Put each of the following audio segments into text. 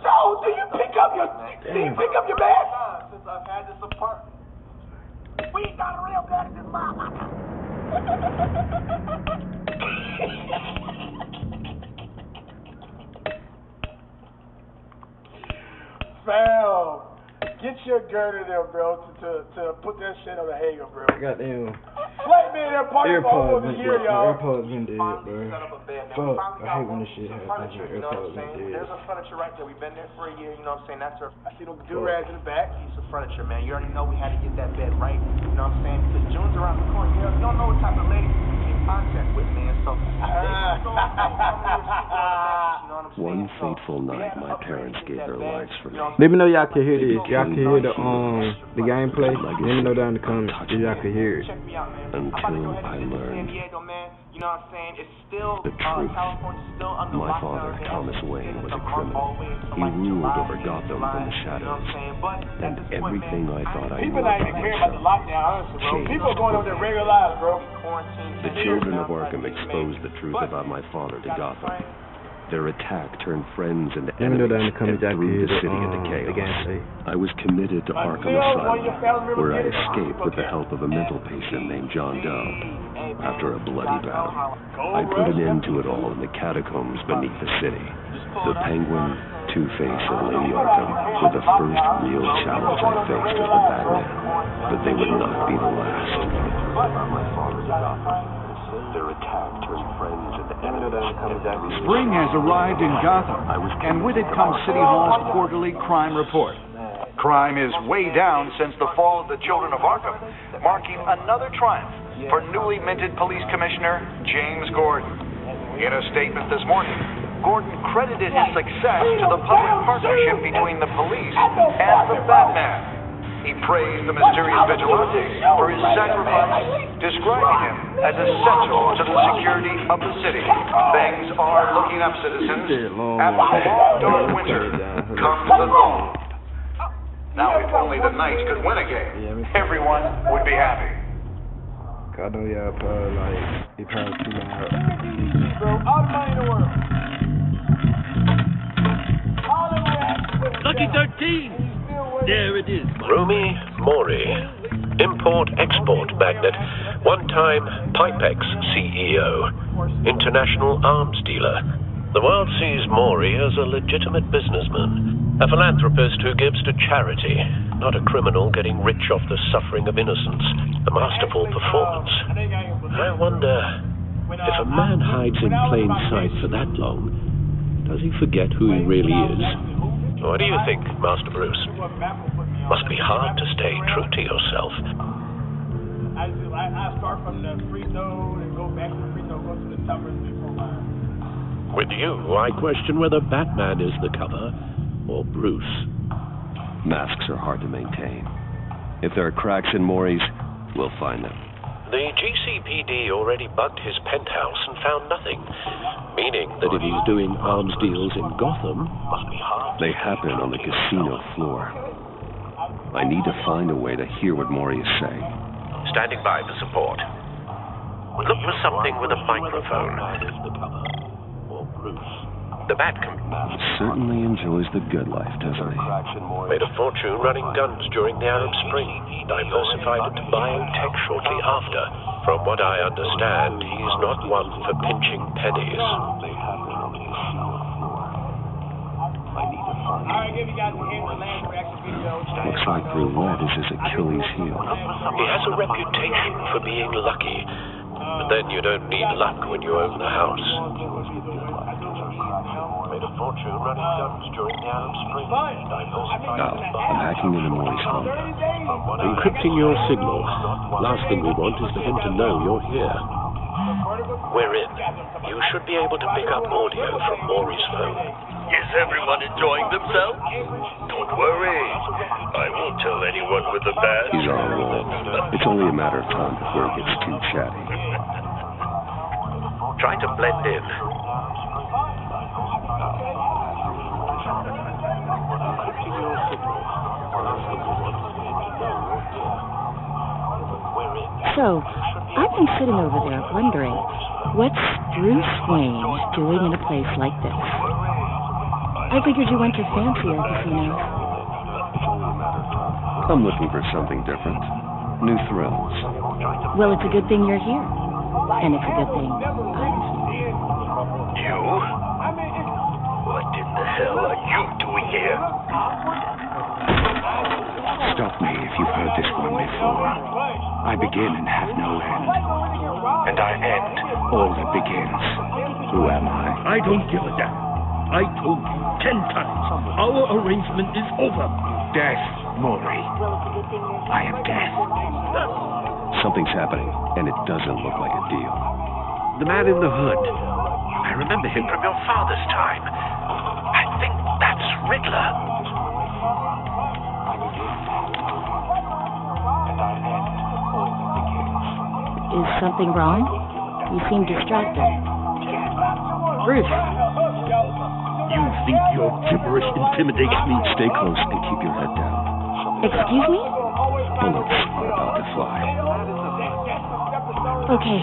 No, do you pick up your bag? Since I've had this apartment. We ain't got a real bad at this motherfucker. Fam, get your girder there, bro, to put that shit on the hanger, bro. Goddamn. Flight man, that party for almost a year, y'all. AirPods been dead, bro. Fuck, I hate when this shit happens. AirPods been dead. There's a furniture right there. We've been there for a year, you know what I'm saying? That's our, I see the do-rags in the back. Piece of furniture, man. You already know we had to get that bed right, you know what I'm saying? Because June's around the corner. You don't know what type of lady you get in contact with, man. So, one fateful night, my parents gave their lives for me. Let me know y'all can hear this. Y'all can hear the gameplay. Let me know down in the comments if y'all can hear it. Until I learned the truth. My father, Thomas Wayne, was a criminal. He ruled over Gotham from the shadows. And everything I thought I knew about myself changed. People are going on their regular lives, bro. The children of Arkham exposed the truth about my father to Gotham. Their attack turned friends into enemies and threw the city into chaos. I was committed to Arkham Asylum, where I escaped with the help of a mental patient named John Doe. After a bloody battle, I put an end to it all in the catacombs beneath the city. The Penguin, Two-Face, and Lady Arkham were the first real challenge I faced as the Batman, but they would not be the last. My father's Gotham. Their attack turned friends into enemies. Spring has arrived in Gotham, and with it comes City Hall's quarterly crime report. Crime is way down since the fall of the Children of Arkham, marking another triumph for newly minted Police Commissioner James Gordon. In a statement this morning, Gordon credited his success to the public partnership between the police and the Batman. He praised the mysterious vigilante for his sacrifice, describing him as essential to the security of the city. Things are looking up, citizens. After the long, dark winter comes the thaw. Now, if only the Knights could win a game, everyone would be happy. I know y'all probably it probably too loud. Bro, all the money in the world. Lucky 13! There it is. Rumi Mori, import-export magnate, one-time Pipex CEO, international arms dealer. The world sees Mori as a legitimate businessman, a philanthropist who gives to charity, not a criminal getting rich off the suffering of innocence. A masterful performance. I wonder, if a man hides in plain sight for that long, does he forget who he really is? What do you think, Master Bruce? Must be hard to stay true to yourself. start from the free throw and go back to the free throw, go to the cover and free throw line. With you, I question whether Batman is the cover or Bruce. Masks are hard to maintain. If there are cracks in Maury's, we'll find them. The GCPD already bugged his penthouse and found nothing, meaning that if he's doing arms deals in Gotham, must be harmed. They happen on the casino floor. I need to find a way to hear what Maury is saying. Standing by for support. Look for something with a microphone. The Batman certainly enjoys the good life, doesn't he? made a fortune running guns during the Arab Spring. Diversified into buying tech shortly after. From what I understand, he's not one for pinching pennies. Looks like roulette is his Achilles heel. He has a reputation for being lucky, but then you don't need luck when you own the house. Made a fortune running guns during the Arab Spring. Now, I'm hacking into Maury's phone. Encrypting your signal. Last thing we want is for him to know you're here. We're in. You should be able to pick up audio from Maury's phone. Is everyone enjoying themselves? Don't worry. I won't tell anyone with the badge. He's on a roll. It's only a matter of time before he gets too chatty. Try to blend in. So, I've been sitting over there wondering, what's Bruce Wayne doing in a place like this? I figured you went to fancier casinos. I'm looking for something different. New thrills. Well, it's a good thing you're here. And it's a good thing I'm here. You? What in the hell are you doing here? Stop me if you've heard this one before. I begin and have no end. And I end all that begins. Who am I? I don't give a damn. I told you 10 times. Our arrangement is over. Death, Maury. I am death. Something's happening, and it doesn't look like a deal. The man in the hood. I remember him from your father's time. I think that's Riddler. Is something wrong? You seem distracted. Bruce. You think your gibberish intimidates me? Stay close and keep your head down. Excuse me? Bullets are about to fly. Okay.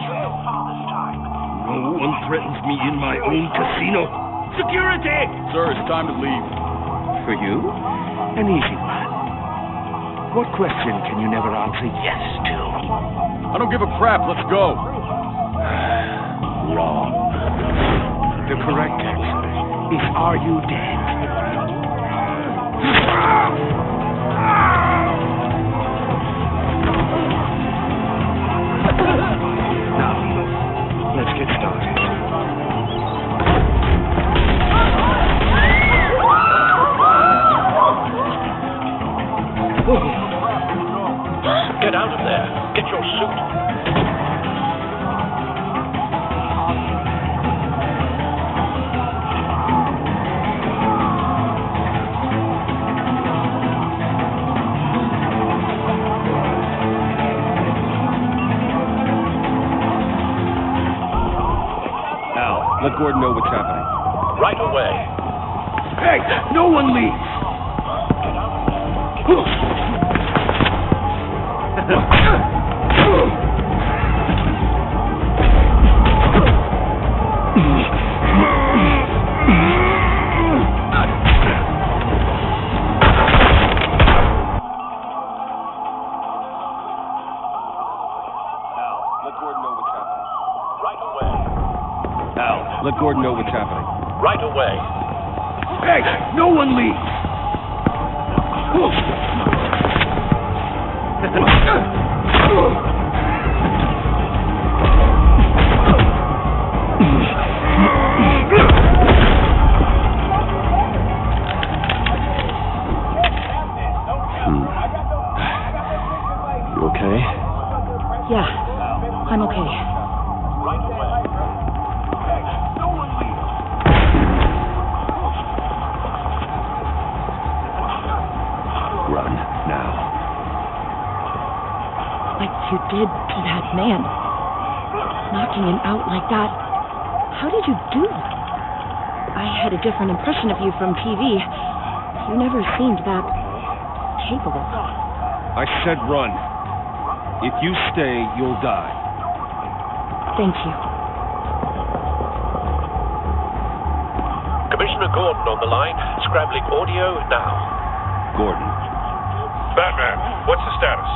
No one threatens me in my own casino. Security! Sir, it's time to leave. For you? An easy one. What question can you never answer yes to? I don't give a crap. Let's go. Wrong. The correct answer is, are you dead? Now, let's get started. Get out of there. Get your suit. Al, let Gordon know what's happening. Right away. Hey, no one leaves! Let Gordon know what's happening. Right away. Hey, no one leaves! You okay? Yeah. I'm okay. Run, now. Like you did to that man. Knocking him out like that. How did you do it? I had a different impression of you from TV. You never seemed that capable. I said run. If you stay, you'll die. Thank you. Commissioner Gordon on the line, scrambling audio now. Gordon. Batman, what's the status?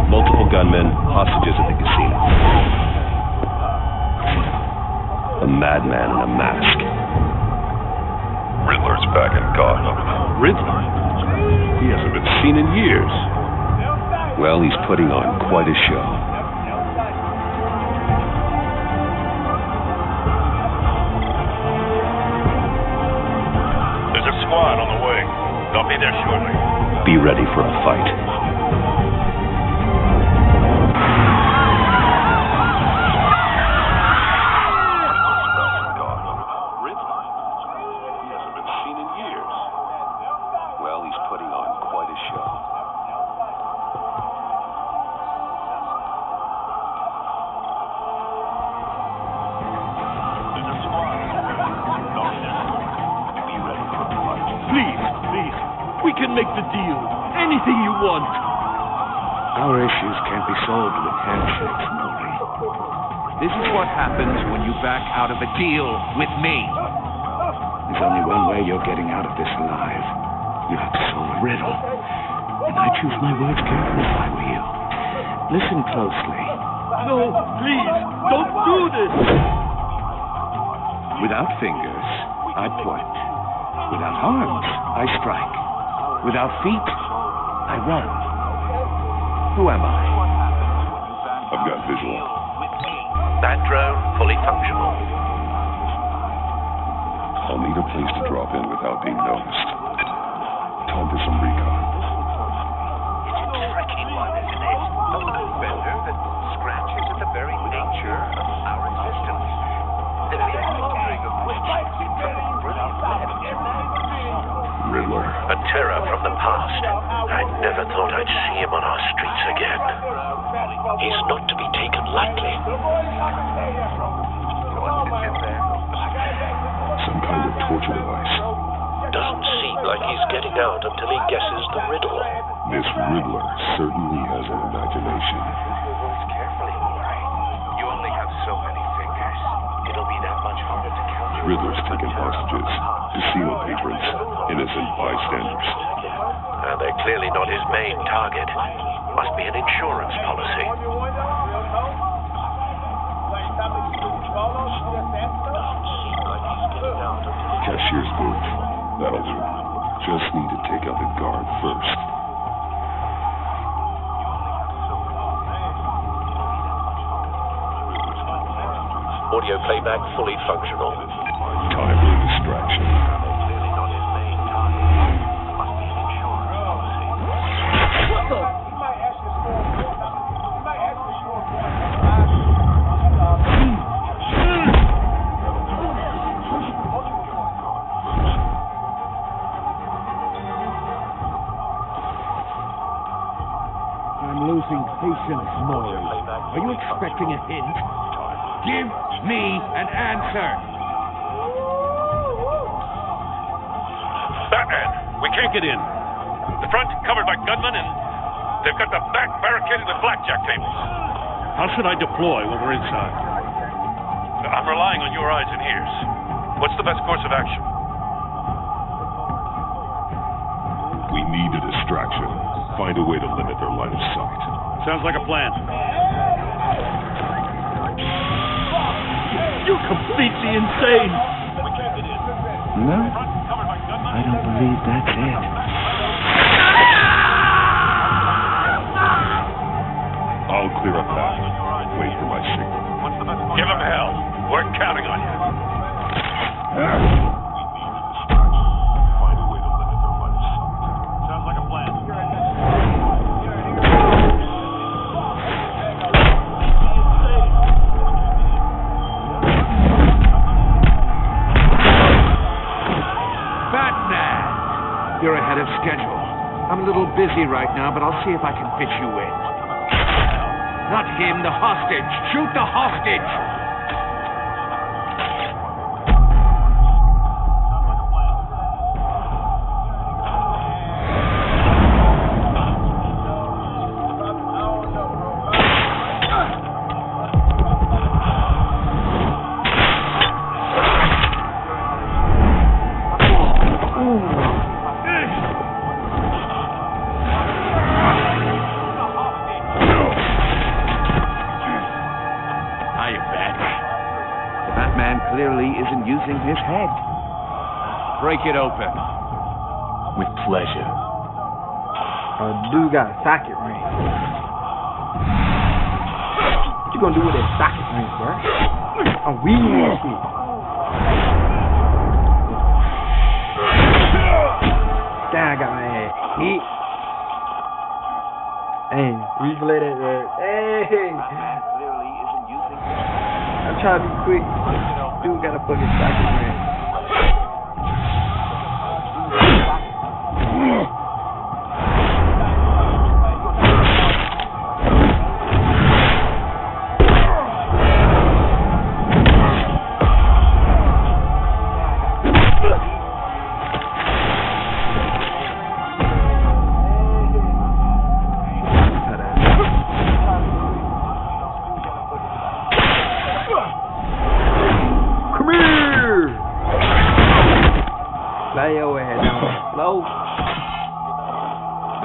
Multiple gunmen, hostages at the casino. A madman in a mask. Riddler's back in Gotham. Riddler? He hasn't been seen in years. Well, he's putting on quite a show. There's a squad on the way. They'll be there shortly. Be ready for a fight. Make the deal. Anything you want. Our issues can't be solved with handshakes, Maury. This is what happens when you back out of a deal with me. There's only one way you're getting out of this alive. You have to solve a riddle. And I choose my words carefully if I were you. Listen closely. No, please, don't do this. Without fingers, I point. Without arms, I strike. Without feet, I run. Who am I? I've got visual. That drone fully functional. I'll need a place to drop in without being noticed. Time for some recon. It's a tricky one, isn't it? A bender that scratches at the very nature of our existence. The mere hearing of which Riddler. a terror from the past. I never thought I'd see him on our streets again. He's not to be taken lightly. Some kind of torture device. Doesn't seem like he's getting out until he guesses the riddle. This Riddler certainly has an imagination. Carefully, Maury. You only have so many fingers. It'll be that much harder to count. Riddler's taken hostages, casino patrons, innocent bystanders. They're clearly not his main target. Must be an insurance policy. Cashier's booth. That'll do. Just need to take out the guard first. Audio playback fully functional. Time for a distraction. I'm losing patience, Maury. Are you expecting a hint? Give me an answer. Batman, we can't get in. The front covered by gunmen, and they've got the back barricaded with blackjack tables. How should I deploy when we're inside? I'm relying on your eyes and ears. What's the best course of action? We need a distraction. Find a way to limit their line of sight. Sounds like a plan. You're completely insane. No, I don't believe that's it. I'll clear a path. Wait for my signal. Give him hell. We're counting on you. You're ahead of schedule. I'm a little busy right now, but I'll see if I can fit you in. Not him, the hostage. Shoot the hostage! Clearly isn't using his head. Break it open. With pleasure. Dude got a socket ring. What you gonna do with that socket ring, bro? I'm weeding that shit. Damn, I got my ass hit. Hey, replay that, bro. Hey! I'm trying to be quick. Dude got a fucking socket ring.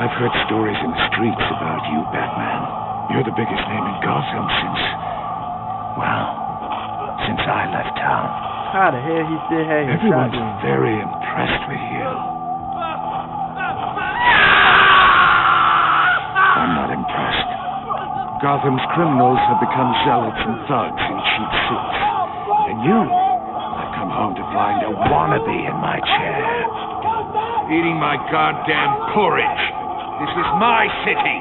I've heard stories in the streets about you, Batman. You're the biggest name in Gotham since I left town. How the hell he still had his Everyone's shotgun? very impressed with you. I'm not impressed. Gotham's criminals have become zealots and thugs in cheap suits. And you, I've come home to find a wannabe in my chair. Eating my goddamn porridge. This is my city.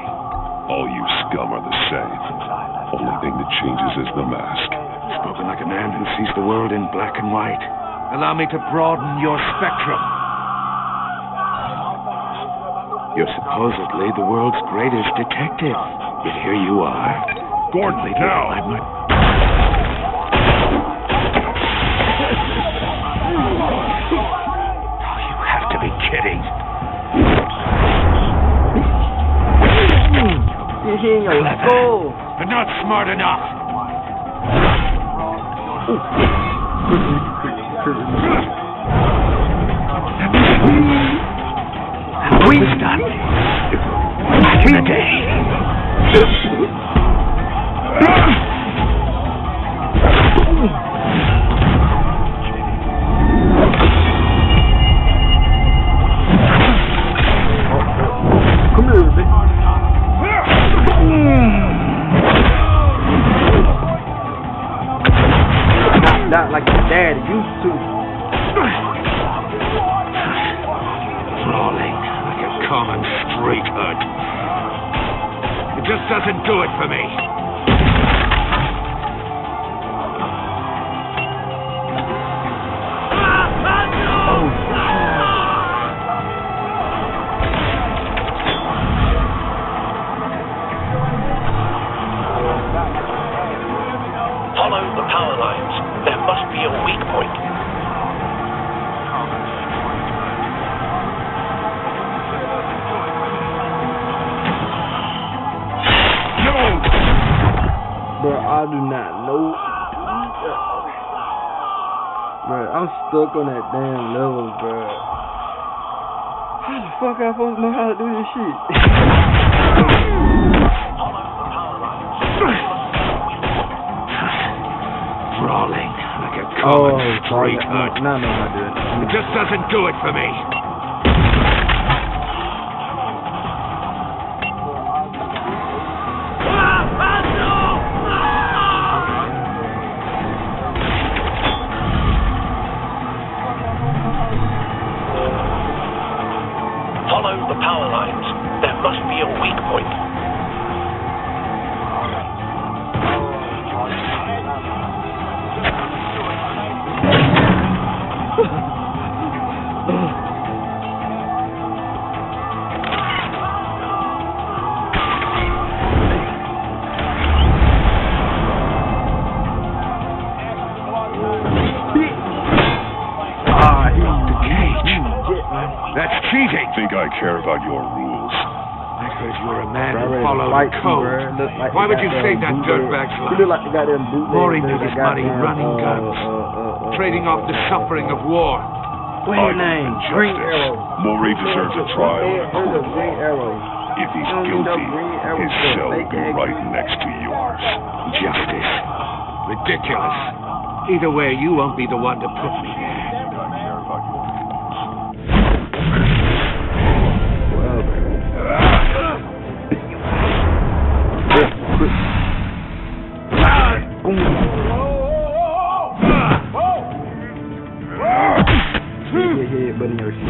All you scum are the same. Only thing that changes is the mask. Spoken like a man who sees the world in black and white. Allow me to broaden your spectrum. You're supposedly the world's greatest detective. Yet here you are. Gordon, now! You have to be kidding. Clever, but not smart enough. We've done back in the day. Come here, baby. Not like your dad used to. Crawling like a common street hood. It just doesn't do it for me. Follow the power lines. There must be a weak point. No! Bro, I do not know. Bro, I'm stuck on that damn level, bro. How the fuck am I supposed to know how to do this shit? Crawling like a common street hood. No, I do it. It just doesn't do it for me. Follow the power lines. There must be a weak point. fighting! Think I care about your rules? Because you're a man Bro, who follows the code. Why would you save that dirtbag's life? You look like the goddamn bootleg. Maury made his money running guns, trading off the suffering of war. What's his name? Green Arrow. Maury deserves a trial in a court. Green Arrow. If he's guilty, his cell will be right next to yours. Justice. Ridiculous. Either way, you won't be the one to put me there. But in your shit.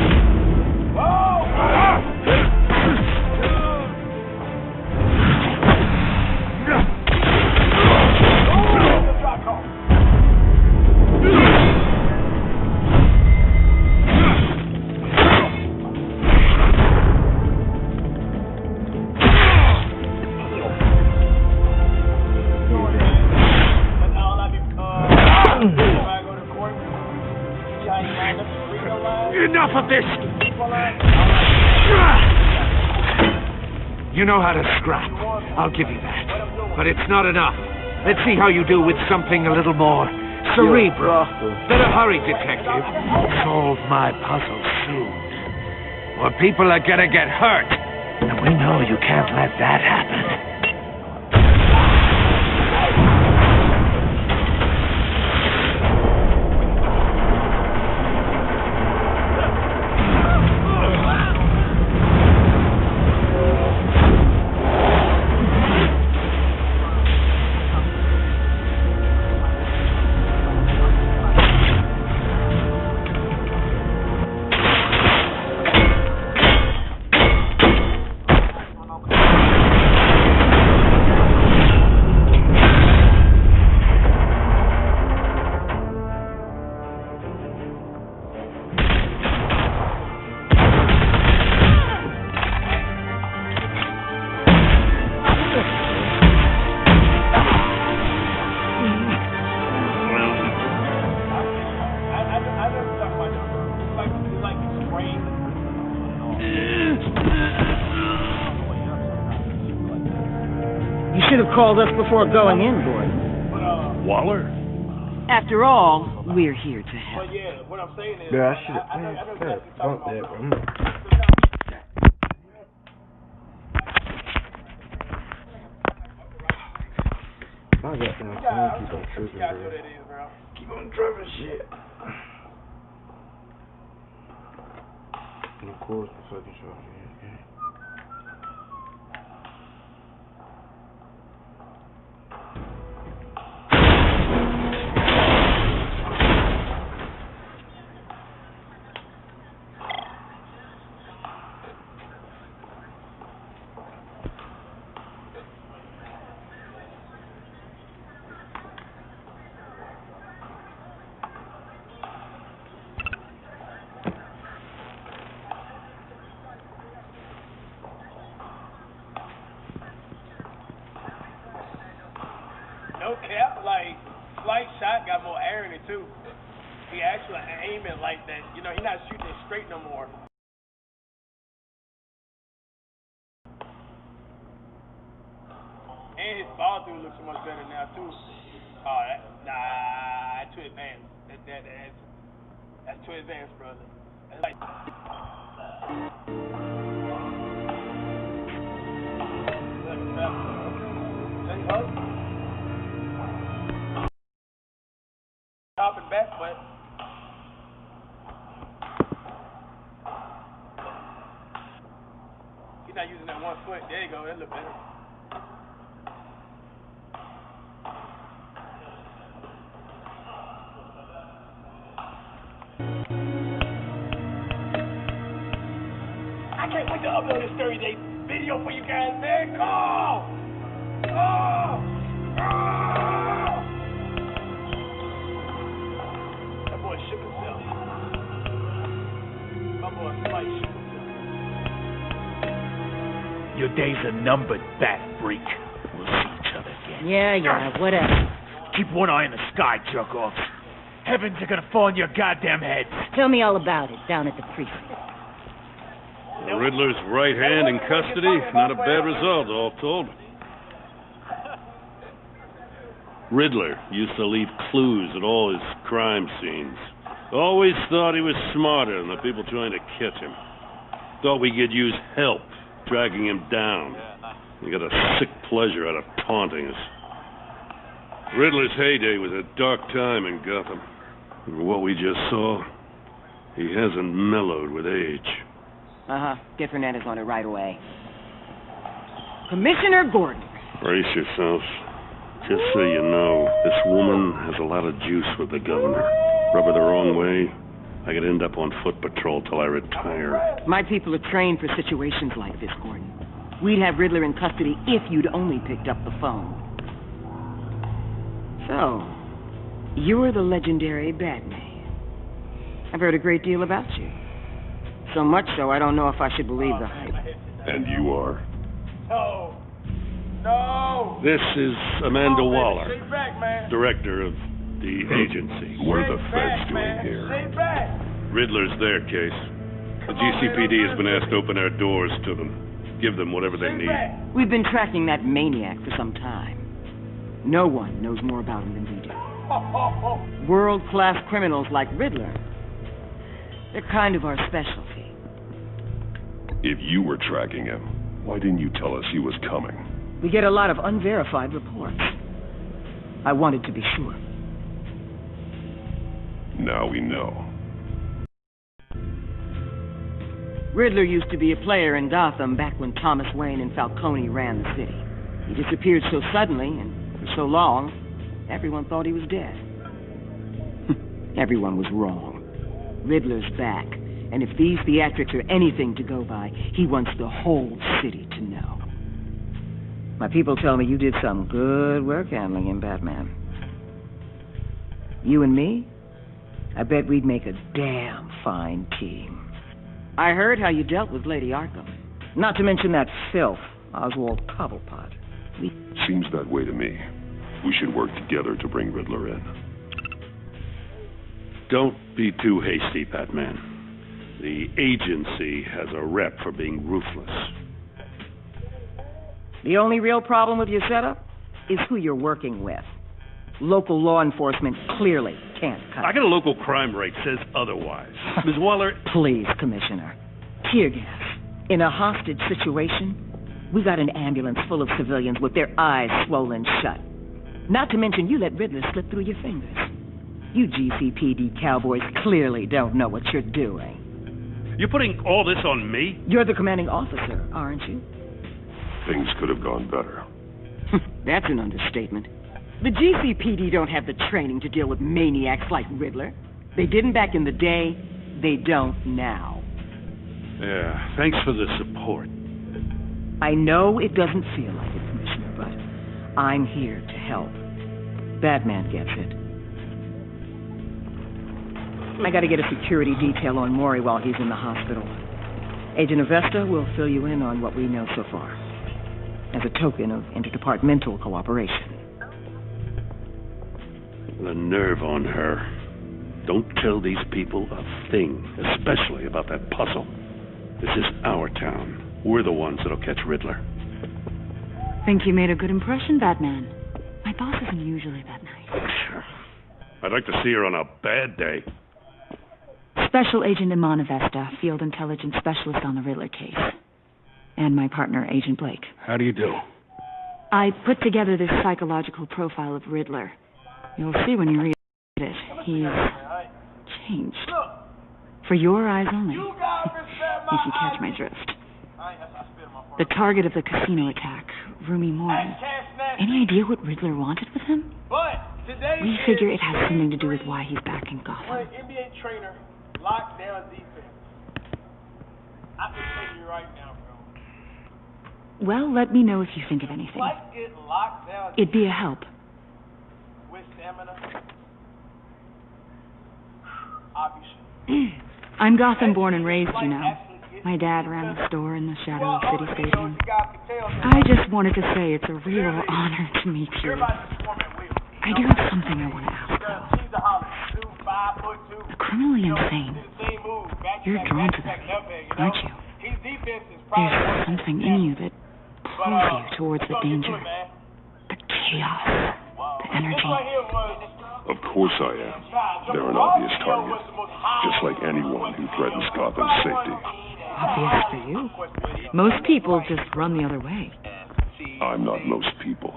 Enough of this! You know how to scrap. I'll give you that. But it's not enough. Let's see how you do with something a little more cerebral. Better hurry, detective. Solve my puzzle soon. Or people are gonna get hurt. And we know you can't let that happen. You should have called us before going in, boy. Waller? After all, we're here to help. Yeah, what I'm saying is... Yeah, I should have... Bump that, bro. My goddamn phone keep on tripping, bro. Keep on tripping shit. And of course, the fucking show. No cap, like, Flight shot got more air in it, too. He actually aim it like that. You know, he's not shooting it straight no more. And his ball through looks so much better now, too. Oh, that's too advanced. That's too advanced, brother. That's like... Top and back, but he's not using that 1 foot. There you go, that look better. I can't wait to upload this Thursday video for you guys, man. Call! Your days are numbered, bat freak. We'll see each other again. Yeah, whatever. Keep one eye in the sky, jerk-offs. Heavens are gonna fall on your goddamn heads. Tell me all about it down at the precinct. The Riddler's right hand in custody. Not a bad result, all told. Riddler used to leave clues at all his crime scenes. Always thought he was smarter than the people trying to catch him. Thought we could use help dragging him down. He got a sick pleasure out of taunting us. Riddler's heyday was a dark time in Gotham. And what we just saw, he hasn't mellowed with age. Get Fernandez on it right away. Commissioner Gordon. Brace yourselves. Just so you know, this woman has a lot of juice with the governor. Rub her the wrong way, I could end up on foot patrol till I retire. My people are trained for situations like this, Gordon. We'd have Riddler in custody if you'd only picked up the phone. So, you're the legendary Batman. I've heard a great deal about you. So much so, I don't know if I should believe the hype. And you are? No! This is Amanda Waller, Stay back, man. director of the agency. What are the feds doing here? Stay back. Riddler's their case. The GCPD has been asked to open our doors to them. Give them whatever they need. We've been tracking that maniac for some time. No one knows more about him than we do. World-class criminals like Riddler. They're kind of our specialty. If you were tracking him, why didn't you tell us he was coming? We get a lot of unverified reports. I wanted to be sure. Now we know. Riddler used to be a player in Gotham back when Thomas Wayne and Falcone ran the city. He disappeared so suddenly and for so long, everyone thought he was dead. Everyone was wrong. Riddler's back, and if these theatrics are anything to go by, he wants the whole city to know. My people tell me you did some good work handling him, Batman. You and me, I bet we'd make a damn fine team. I heard how you dealt with Lady Arkham. Not to mention that filth, Oswald Cobblepot. Seems that way to me. We should work together to bring Riddler in. Don't be too hasty, Batman. The agency has a rep for being ruthless. The only real problem with your setup is who you're working with. Local law enforcement clearly can't cut. I got a local crime rate says otherwise. Ms. Waller... Please, Commissioner. Tear gas. In a hostage situation, we got an ambulance full of civilians with their eyes swollen shut. Not to mention you let Riddler slip through your fingers. You GCPD cowboys clearly don't know what you're doing. You're putting all this on me? You're the commanding officer, aren't you? Things could have gone better. That's an understatement. The GCPD don't have the training to deal with maniacs like Riddler. They didn't back in the day. They don't now. Yeah, thanks for the support. I know it doesn't feel like it, Commissioner, but I'm here to help. Batman gets it. I gotta get a security detail on Maury while he's in the hospital. Agent Avesta will fill you in on what we know so far, as a token of interdepartmental cooperation. The nerve on her. Don't tell these people a thing, especially about that puzzle. This is our town. We're the ones that'll catch Riddler. Think you made a good impression, Batman. My boss isn't usually that nice. I'd like to see her on a bad day. Special Agent Iman Avesta, Field Intelligence Specialist on the Riddler case. And my partner, Agent Blake. How do you do? I put together this psychological profile of Riddler. You'll see when you read it. He's changed. For your eyes only. If you catch my drift. The target of the casino attack, Rumi Morton. Any idea what Riddler wanted with him? We figure it has something to do with why he's back in Gotham. NBA trainer, locked down defense. I can tell you right now, bro. Well, let me know if you think of anything. It'd be a help. With stamina, obviously. I'm Gotham born and raised, you know. My dad ran the store in the shadow of City Stadium. I just wanted to say it's a real honor to meet you. I do have something I want to ask, though. The criminally insane. You're drawn to them, aren't you? There's something in you that pulls you towards the danger, the chaos, the energy. Of course I am. They're an obvious target, just like anyone who threatens Gotham's safety. Obvious for you. Most people just run the other way. I'm not most people.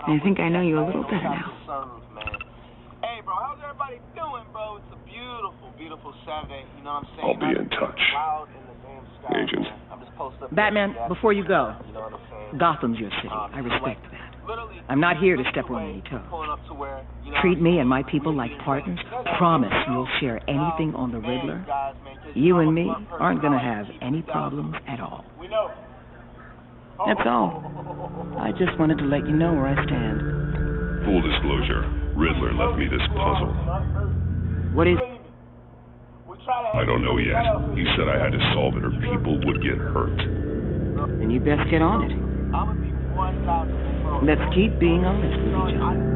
I think I know you a little better now. Hey, bro, how's everybody doing, bro? It's a beautiful, beautiful Saturday. You know what I'm saying? I'll be in touch. Agent. Batman, before you go, Gotham's your city. I respect that. I'm not here to step on any toes. Treat me and my people like partners. Promise you'll share anything on the Riddler. You and me aren't going to have any problems at all. That's all. I just wanted to let you know where I stand. Full disclosure, Riddler left me this puzzle. What is it? I don't know yet. He said I had to solve it or people would get hurt. Then you best get on it. Let's keep being honest with each other.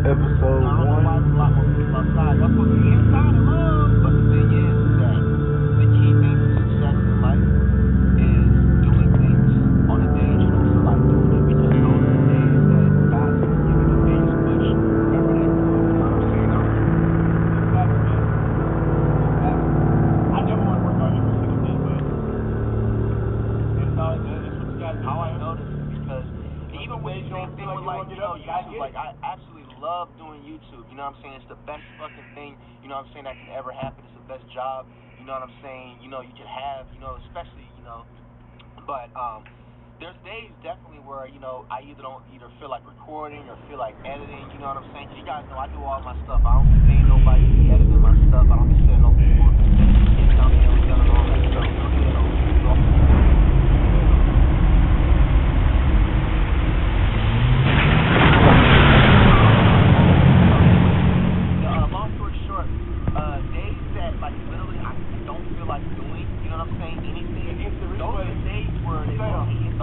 Episode 1. But the thing is that the key thing to success in life is doing things on a day you don't feel like doing it, because those are the days that God's going to give you the biggest push. Remember that? You know what I'm saying? I never want to work on every single day, but that's what you got to do. How I know this is because even with the same thing with like, YouTube, like I absolutely love doing YouTube, you know what I'm saying? It's the best fucking thing, you know what I'm saying, that can ever happen. It's the best job, you know what I'm saying, you can have, especially, but there's days definitely where, I don't feel like recording or feel like editing, you know what I'm saying? 'Cause you guys know I do all my stuff. I don't be paying nobody to be editing my stuff. I don't be sending no people, all that stuff.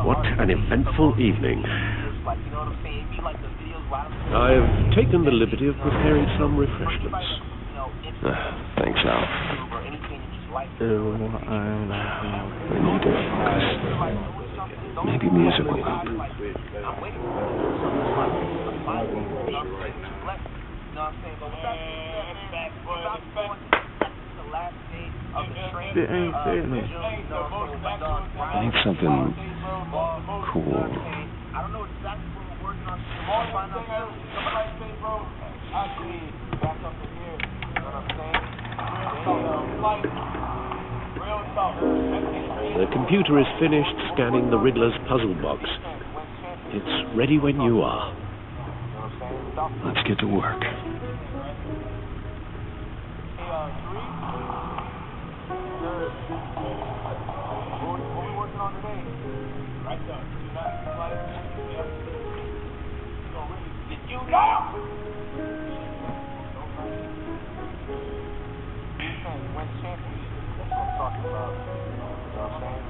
What an eventful evening. I've taken the liberty of preparing some refreshments. Thanks, Al. I need to focus. Maybe music will help. It ain't fair, man. I need something cool. I don't know exactly what we're working on. Back up in here. You know what I'm saying? The computer is finished scanning the Riddler's puzzle box. It's ready when you are. Let's get to work.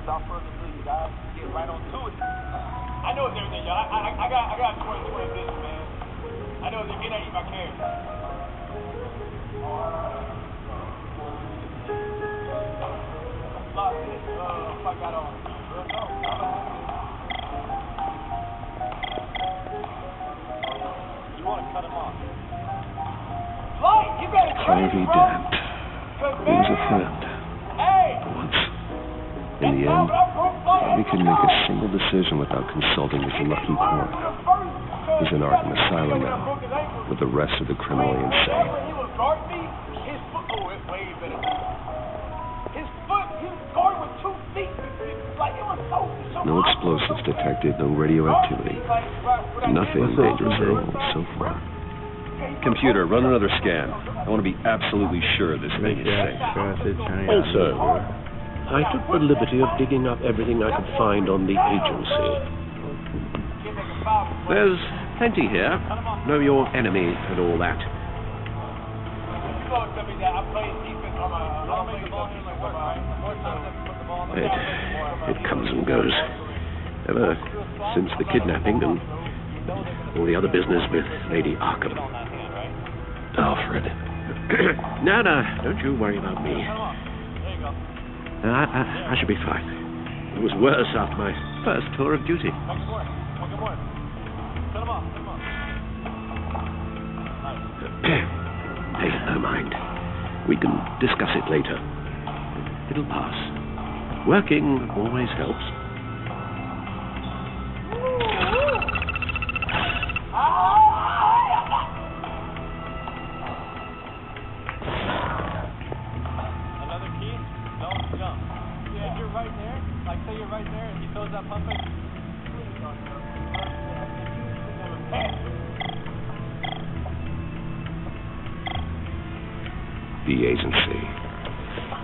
Without further ado, you guys, get right on to it. I know it's everything, y'all. I got 2020 vision, man. I know it's again, I eat my carrots. I got on. You want to cut him off? Light, you better Harvey Dent. He was a friend. Once. In the end, Harvey could make a single decision without consulting his lucky court. He's in Arkham Asylum now, with the rest of the criminally insane. No explosives detected, no radioactivity. Nothing dangerous at all so far. Computer, run another scan. I want to be absolutely sure this thing is safe. Also, I took the liberty of digging up everything I could find on the agency. There's plenty here. Know your enemy and all that. It comes and goes. Ever since the kidnapping and All the other business with Lady Arkham. Alfred. No, don't you worry about me. I should be fine. It was worse after my first tour of duty. Hey, no mind. We can discuss it later. It'll pass. Working always helps. Another key? Don't jump. If you're right there, like say you're right there and he throws that pump in. The agency.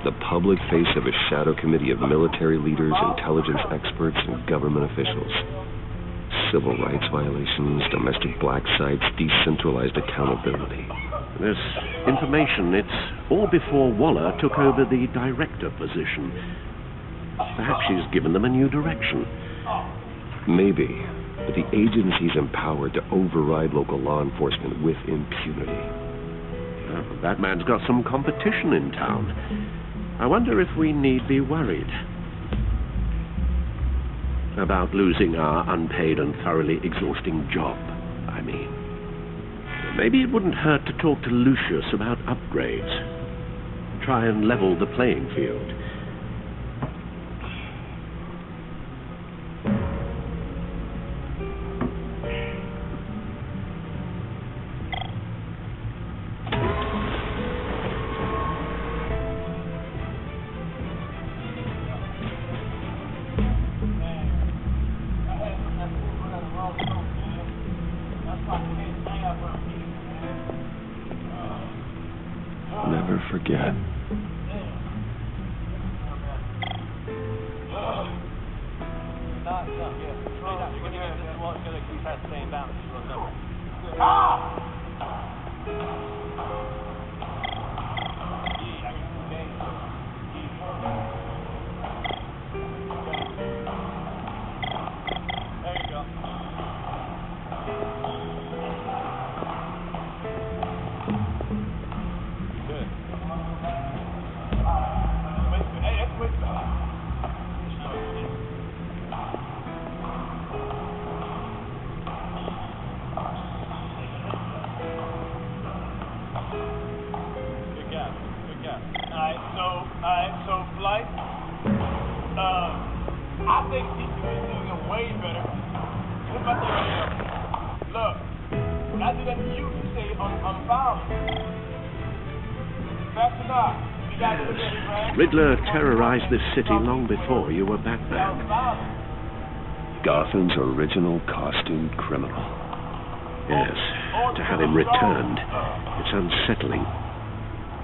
The public face of a shadow committee of military leaders, intelligence experts, and government officials. Civil rights violations, domestic black sites, decentralized accountability. This information, it's all before Waller took over the director position. Perhaps she's given them a new direction. Maybe, but the agency's empowered to override local law enforcement with impunity. That man's got some competition in town. I wonder if we need be worried about losing our unpaid and thoroughly exhausting job, I mean. Maybe it wouldn't hurt to talk to Lucius about upgrades. Try and level the playing field. Never forget. So Flight, I think he's doing it way better. Look at the look, when I do that to you, you say I'm foul. That's enough. We got to look at it, right? Riddler terrorized this city long before you were Batman. Gotham's original costumed criminal. Yes, to have him returned, it's unsettling.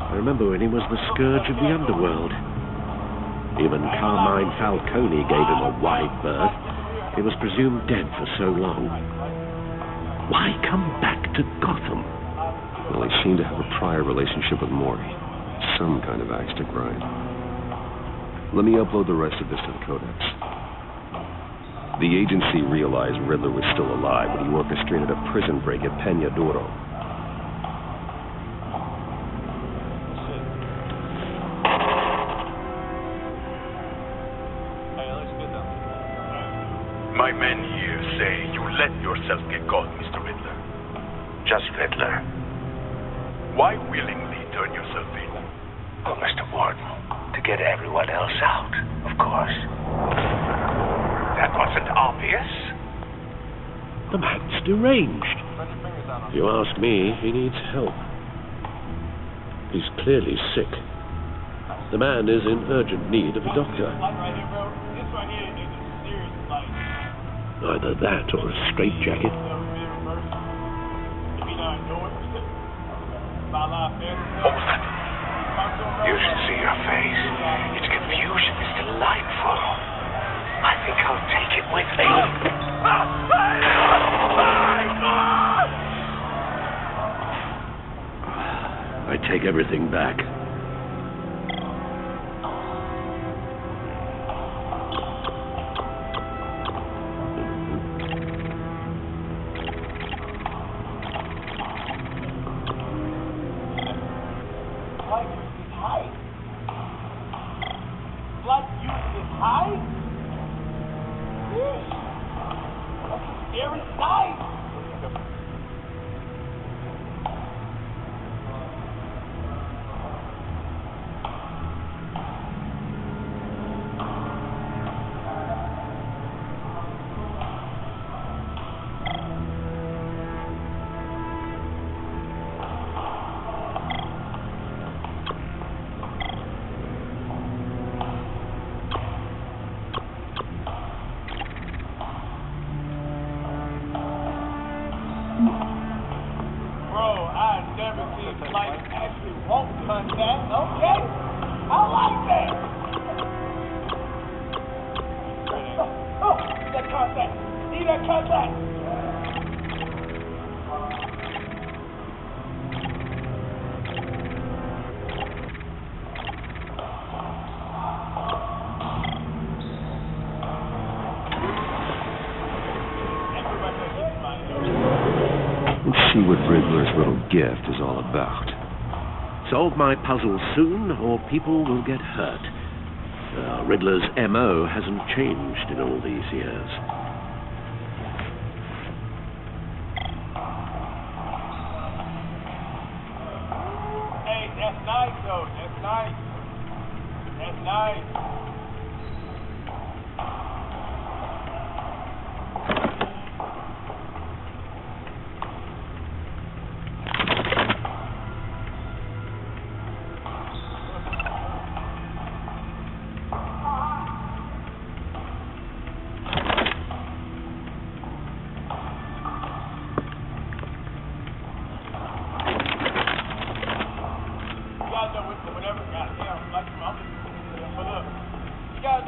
I remember when he was the scourge of the underworld. Even Carmine Falcone gave him a wide berth. He was presumed dead for so long. Why come back to Gotham? Well, he seemed to have a prior relationship with Maury. Some kind of axe to grind. Let me upload the rest of this to the Codex. The agency realized Riddler was still alive when he orchestrated a prison break at Peña Duro. My men here say you let yourself get caught, Mr. Riddler. Just Riddler. Why willingly turn yourself in? Oh, Mr. Warden, to get everyone else out, of course. That wasn't obvious. The man's deranged. If you ask me, he needs help. He's clearly sick. The man is in urgent need of a doctor. Either that or a straitjacket. Omlet, you should see your face. Its confusion is delightful. I think I'll take it with me. I take everything back. Very nice. See what Riddler's little gift is all about. Solve my puzzle soon, or people will get hurt. Riddler's M.O. hasn't changed in all these years. Hey, that's nice, though. That's nice. That's nice.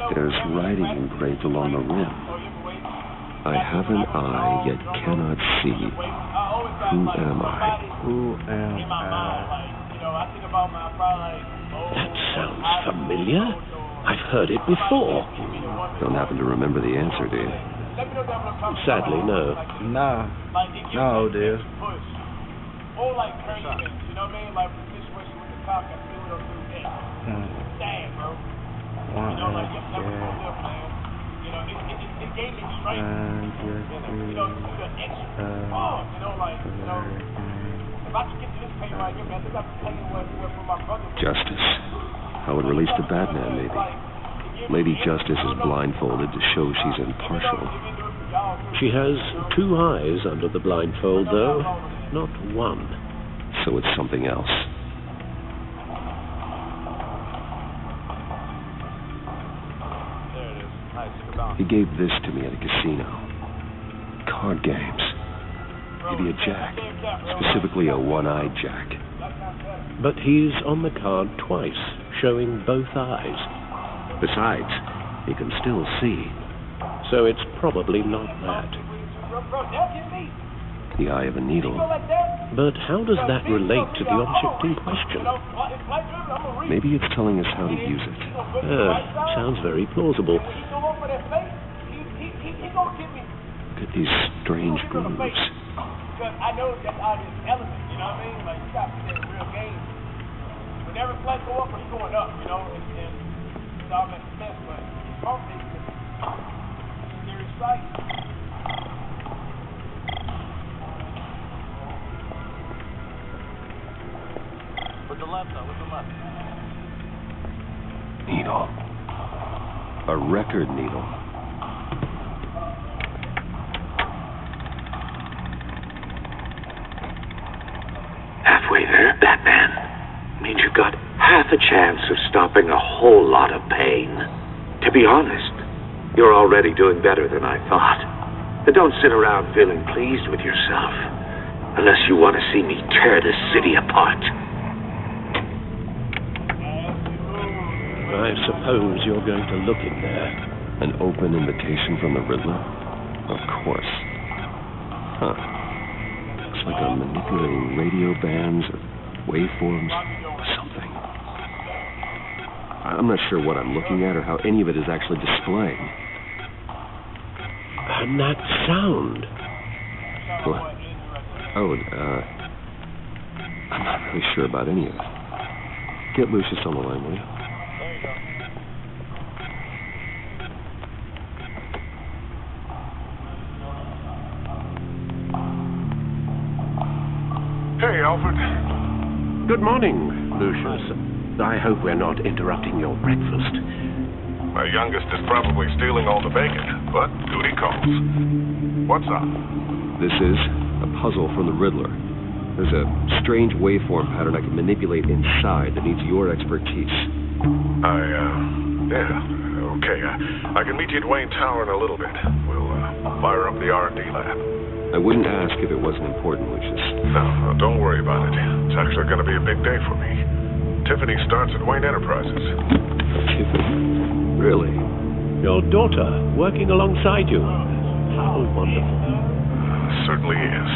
There's writing engraved along the rim. I have an eye, yet cannot see. Who am I? Who am I? That sounds familiar. I've heard it before. Don't happen to remember the answer, do you? Sadly, no. Nah. No, dear. Or like curly things, you know what I mean? Like the situation with the cop that flew up through there. Damn, bro. You know, like you're never gonna live, man. You know, it gave me strength. You know, to the extra. You know, like, you know, if I could get to this pain right here, man, I think I could pain where my brother was. Justice. How it released the Batman, maybe. Lady Justice is blindfolded to show she's impartial. She has two eyes under the blindfold, though, not one. So it's something else. He gave this to me at a casino. Card games. Maybe a jack. Specifically a one-eyed jack. But he's on the card twice, showing both eyes. Besides, he can still see. So it's probably not that. The eye of a needle. But how does that relate to the object in question? Maybe it's telling us how to use it. Sounds very plausible. Look at these strange grooves. Because I know that's out of his element, you know what I mean? Like, you got to play a real game. Whenever flight go up, or he's going up, you know? And it's all makes sense, but it's all things serious sight. With the left, though, with the left. Needle. A record needle. Halfway there, Batman. Means you've got half a chance of stopping a whole lot of pain. To be honest, you're already doing better than I thought. But don't sit around feeling pleased with yourself. Unless you want to see me tear this city apart. I suppose you're going to look in there. An open invitation from the Riddler? Of course. Huh. Looks like I'm manipulating radio bands or waveforms or something. I'm not sure what I'm looking at or how any of it is actually displaying. And that sound. What? Oh, I'm not really sure about any of it. Get Lucius on the line, will you? Alfred? Good morning, Lucius. I hope we're not interrupting your breakfast. My youngest is probably stealing all the bacon, but duty calls. What's up? This is a puzzle from the Riddler. There's a strange waveform pattern I can manipulate inside that needs your expertise. Okay. I can meet you at Wayne Tower in a little bit. We'll fire up the R&D lab. I wouldn't ask if it wasn't important, Lucius. No, don't worry about it. It's actually going to be a big day for me. Tiffany starts at Wayne Enterprises. Tiffany? Really? Your daughter working alongside you. How wonderful. Certainly is.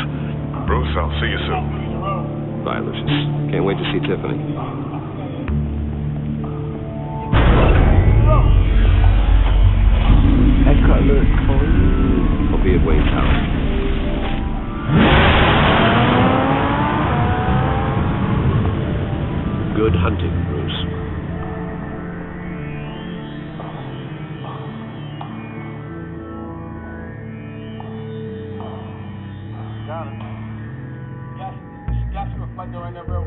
Bruce, I'll see you soon. Bye, Lucius. Can't wait to see Tiffany. I'll be at Wayne Tower. Good hunting, Bruce. Got it. Got you reflecting right there, bro.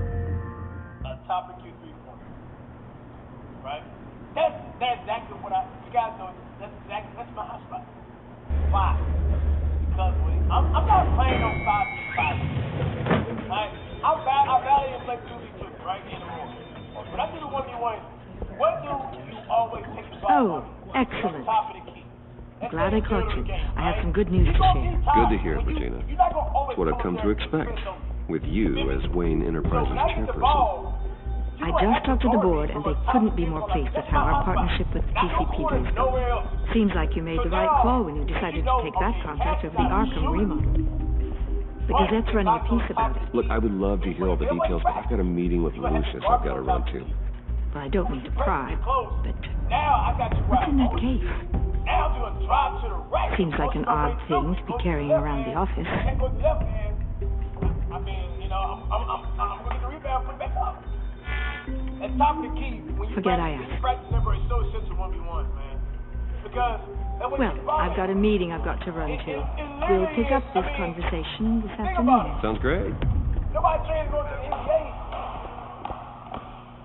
Topic Q3 point. Right? That's exactly what you guys know. That's my hot spot. Why? Because I'm not playing on 5v5. Right? I value and play 2v2, right? In the morning. But I do the 1v1. What do you always take the ball? Oh, excellent. Top of the key. Glad I caught you. I have some good news to share. Good to hear, Regina. It's what I've come to expect, with you as Wayne Enterprises chairperson. I just talked to the board, and they couldn't be more pleased with how our partnership with the TCP is going. Seems like you made the right call when you decided to take that contract over the Arkham remodel. The Gazette's running a piece about it. Look, I would love to hear all the details, but I've got a meeting with Lucius I've got to run to. Well, I don't mean to pry, but what's in that case? Seems like an odd thing to be carrying around the office. I mean, you know, I'm going to get the rebound, put it back up. At top of the key, when you practice number, it's so essential 1v1s, man. Because well, I've got a meeting I've got to run to. We'll pick up this conversation this afternoon. Sounds great. Nobody trying to go to the NBA.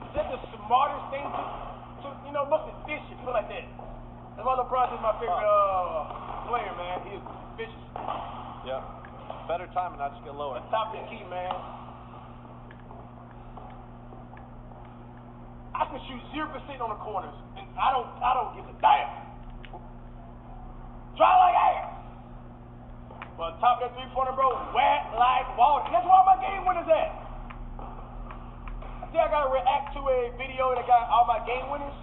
Is that the smartest thing to look at this shit, feel like that? And my LeBron is my favorite player, man. He is vicious. Yeah. Better time and I just get lower. At top of the key, man. I can shoot 0% on the corners, and I don't give a damn. Try like ass. But top of that three-pointer, bro, wet like water. That's where my game winners at. I think I gotta react to a video that got all my game winners.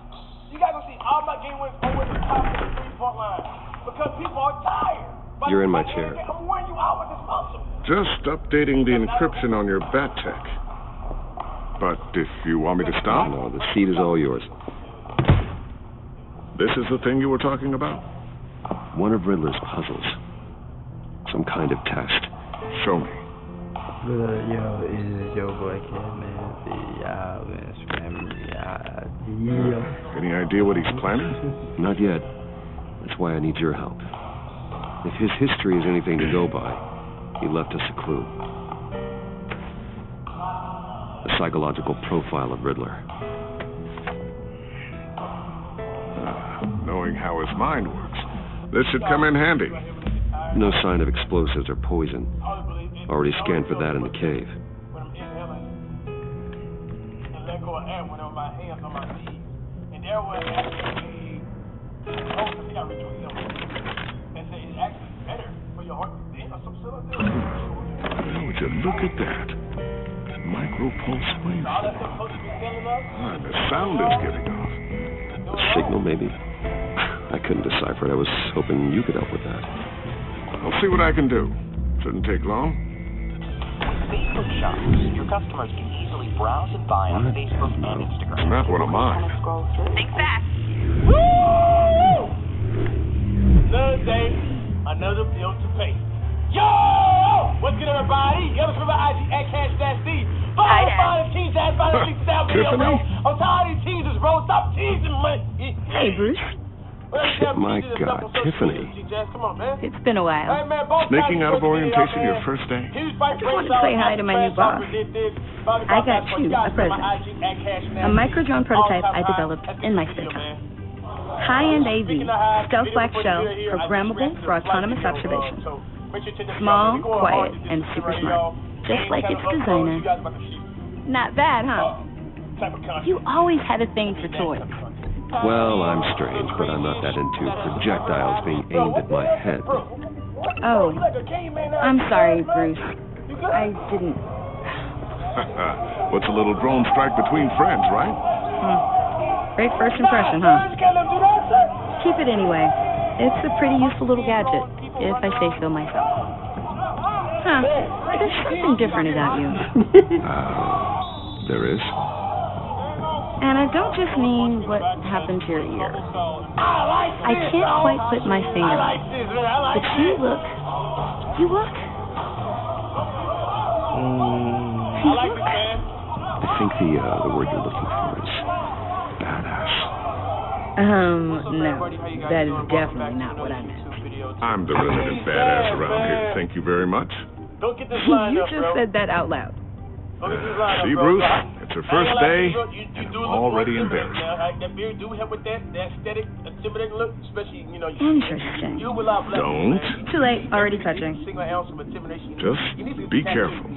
You gotta go see all my game winners over the top of the three-point line because people are tired. You're in my chair. I'm wearing you out with this muscle. Just updating the encryption on your bat tech. But if you want me to stop? No, the seat is all yours. This is the thing you were talking about? One of Riddler's puzzles. Some kind of test. Show me. Is your boy Any idea what he's planning? Not yet. That's why I need your help. If his history is anything to go by, he left us a clue. A psychological profile of Riddler. Knowing how his mind works, this should come in handy. No sign of explosives or poison. Already scanned for that in the cave. When I'm inhaling and let go of air when I'm my hands on my knees. And there was actually I think I retweeted him and said it's actually better for your heart to beat or some shit like that. Would you look at that? Micro-pulse wave. And the sound is getting off. A signal, maybe? I couldn't decipher it. I was hoping you could help with that. I'll see what I can do. Shouldn't take long. Facebook shops. Your customers can easily browse and buy on Facebook and Instagram. Not one of mine. Think fast. Woo! Another day, another bill to pay. Yo! What's good, everybody? You ever remember IG at Cash-D? Hi, Dad. I'm tired of these teasers, bro. Stop teasing me. Hey, Bruce. My God, Tiffany. It's been a while. Sneaking out of orientation your first day? I just wanted to say hi to my new boss. I got you a present. A micro-drone prototype I developed in my spare time. High-end AV, stealth black shell, programmable for autonomous observation. Small, quiet, and super smart. Just like its designer. Not bad, huh? You always had a thing for toys. Well, I'm strange, but I'm not that into projectiles being aimed at my head. Oh, I'm sorry, Bruce. I didn't... What's a little drone strike between friends, right? Great first impression, huh? Keep it anyway. It's a pretty useful little gadget, if I say so myself. Huh. There's something different about you. There is? And I don't just mean what happened to your ear. I can't quite put my finger on it. But you look... I think the word you're looking for is badass. No. That is definitely not what I meant. I'm the resident badass around here. Thank you very much. You just said that out loud. See, Bruce? It's her first day, and I'm already embarrassed. Interesting. Don't. Too late. Already touching. Just be careful.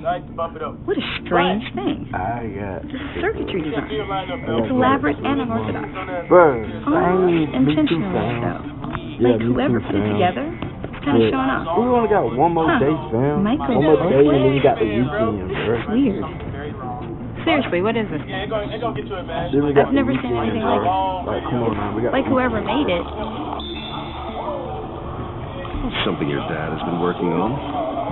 What a strange thing. The circuitry design. It's elaborate and unorthodox. Almost intentionally so. Like whoever put it together, it's kind of showing off. We only got one more day, fam. One more day, and then you got the weekend, bro. It's weird. Seriously, what is it? I've never seen anything like it. Come on, man. Like whoever made it. Something your dad has been working on?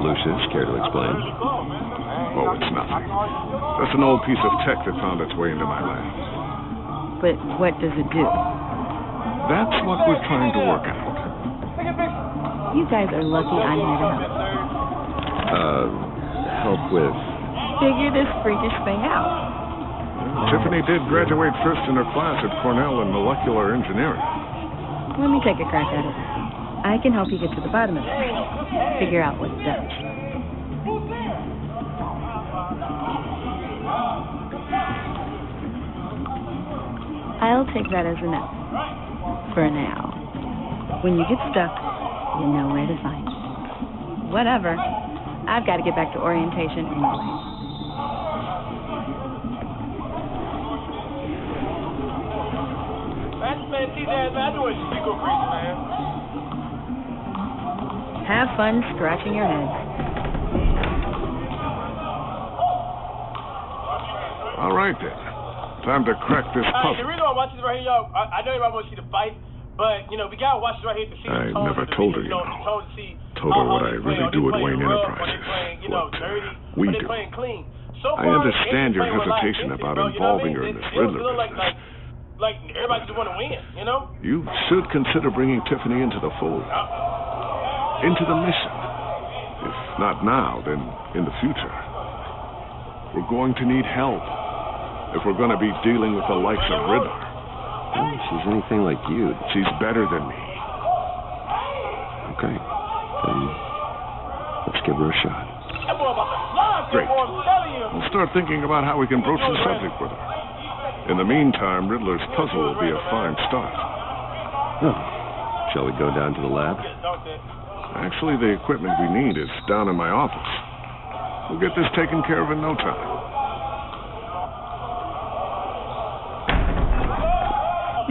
Lucius, care to explain? Oh, it's nothing. That's an old piece of tech that found its way into my lab. But what does it do? That's what we're trying to work out. You guys are lucky I'm here to help. Help with... Figure this freakish thing out. Tiffany did graduate first in her class at Cornell in molecular engineering. Let me take a crack at it. I can help you get to the bottom of it. Figure out what's done. I'll take that as a no. For now. When you get stuck, you know where to find me. Whatever. I've got to get back to orientation anyway. Have fun scratching your head. All right, then. Time to crack this puzzle. The reason I watch this right here, y'all, I know everybody wants to see the fight, but, you know, we got to watch this right here to see the tone. I never told her, Told her what I really do at Wayne Enterprises. What we do. I understand your hesitation about involving her in this Riddler business. Like, everybody just want to win, you know? You should consider bringing Tiffany into the fold. Into the mission. If not now, then in the future. We're going to need help if we're going to be dealing with the likes of Riddler. Oh, she's anything like you. She's better than me. Okay. Then let's give her a shot. Great. We'll start thinking about how we can broach the subject with her. In the meantime, Riddler's puzzle will be a fine start. Oh. Shall we go down to the lab? Actually, the equipment we need is down in my office. We'll get this taken care of in no time.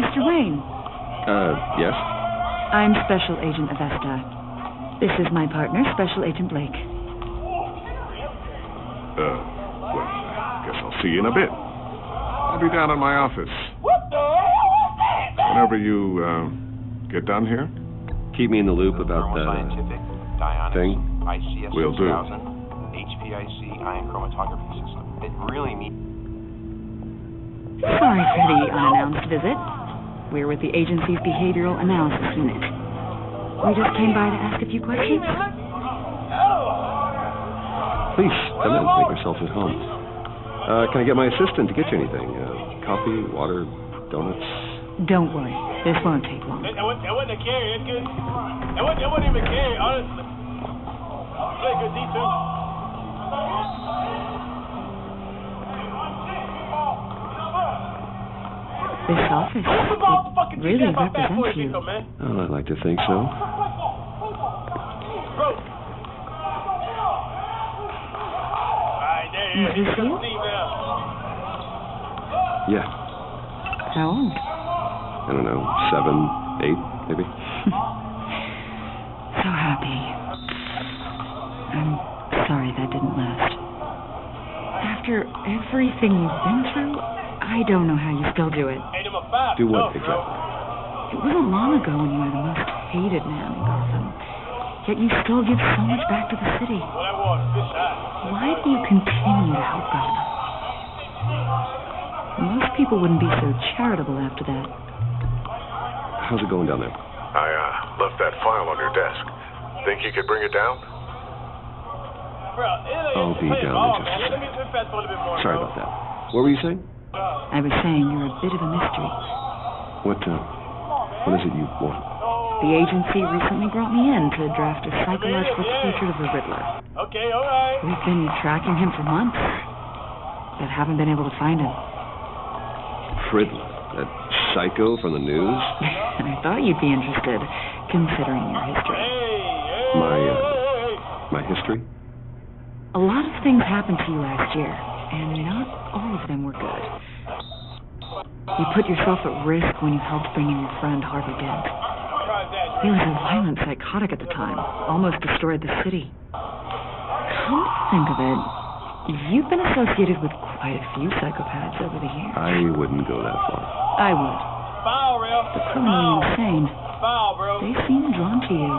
Mr. Wayne. Yes? I'm Special Agent Avesta. This is my partner, Special Agent Blake. Well, I guess I'll see you in a bit. I'll be down in my office. What the hell was that? Whenever you, get done here. Keep me in the loop about that thing. ICS Will do. HPIC ion chromatography system. It really means... Sorry for the unannounced visit. We're with the agency's behavioral analysis unit. We just came by to ask a few questions. Please, come in. Make yourself at home. Can I get my assistant to get you anything? Coffee, water, donuts? Don't worry. This won't take long. That wasn't a carry. That's good. That wasn't even a carry, honestly. Play good D too. This office, it really represents you. Oh, I'd like to think so. Is this you? Yeah. How old? I don't know, 7, 8, maybe. So happy. I'm sorry that didn't last. After everything you've been through, I don't know how you still do it. Do what, exactly? It wasn't long ago when you were the most hated man in Gotham. Yet you still give so much back to the city. Why do you continue to help Gotham? Most people wouldn't be so charitable after that. How's it going down there? I left that file on your desk. Think you could bring it down? I'll be down in just a second. Sorry about that. What were you saying? I was saying you're a bit of a mystery. What is it you want? The agency recently brought me in to draft a psychological portrait of the Riddler. Okay, all right. We've been tracking him for months, but haven't been able to find him. Riddler? That psycho from the news? I thought you'd be interested, considering your history. My history? A lot of things happened to you last year, and not all of them were good. You put yourself at risk when you helped bring in your friend Harvey Dent. He was a violent psychotic at the time, almost destroyed the city. Come to think of it, you've been associated with quite a few psychopaths over the years. I wouldn't go that far. I would. The criminally insane. They seem drawn to you.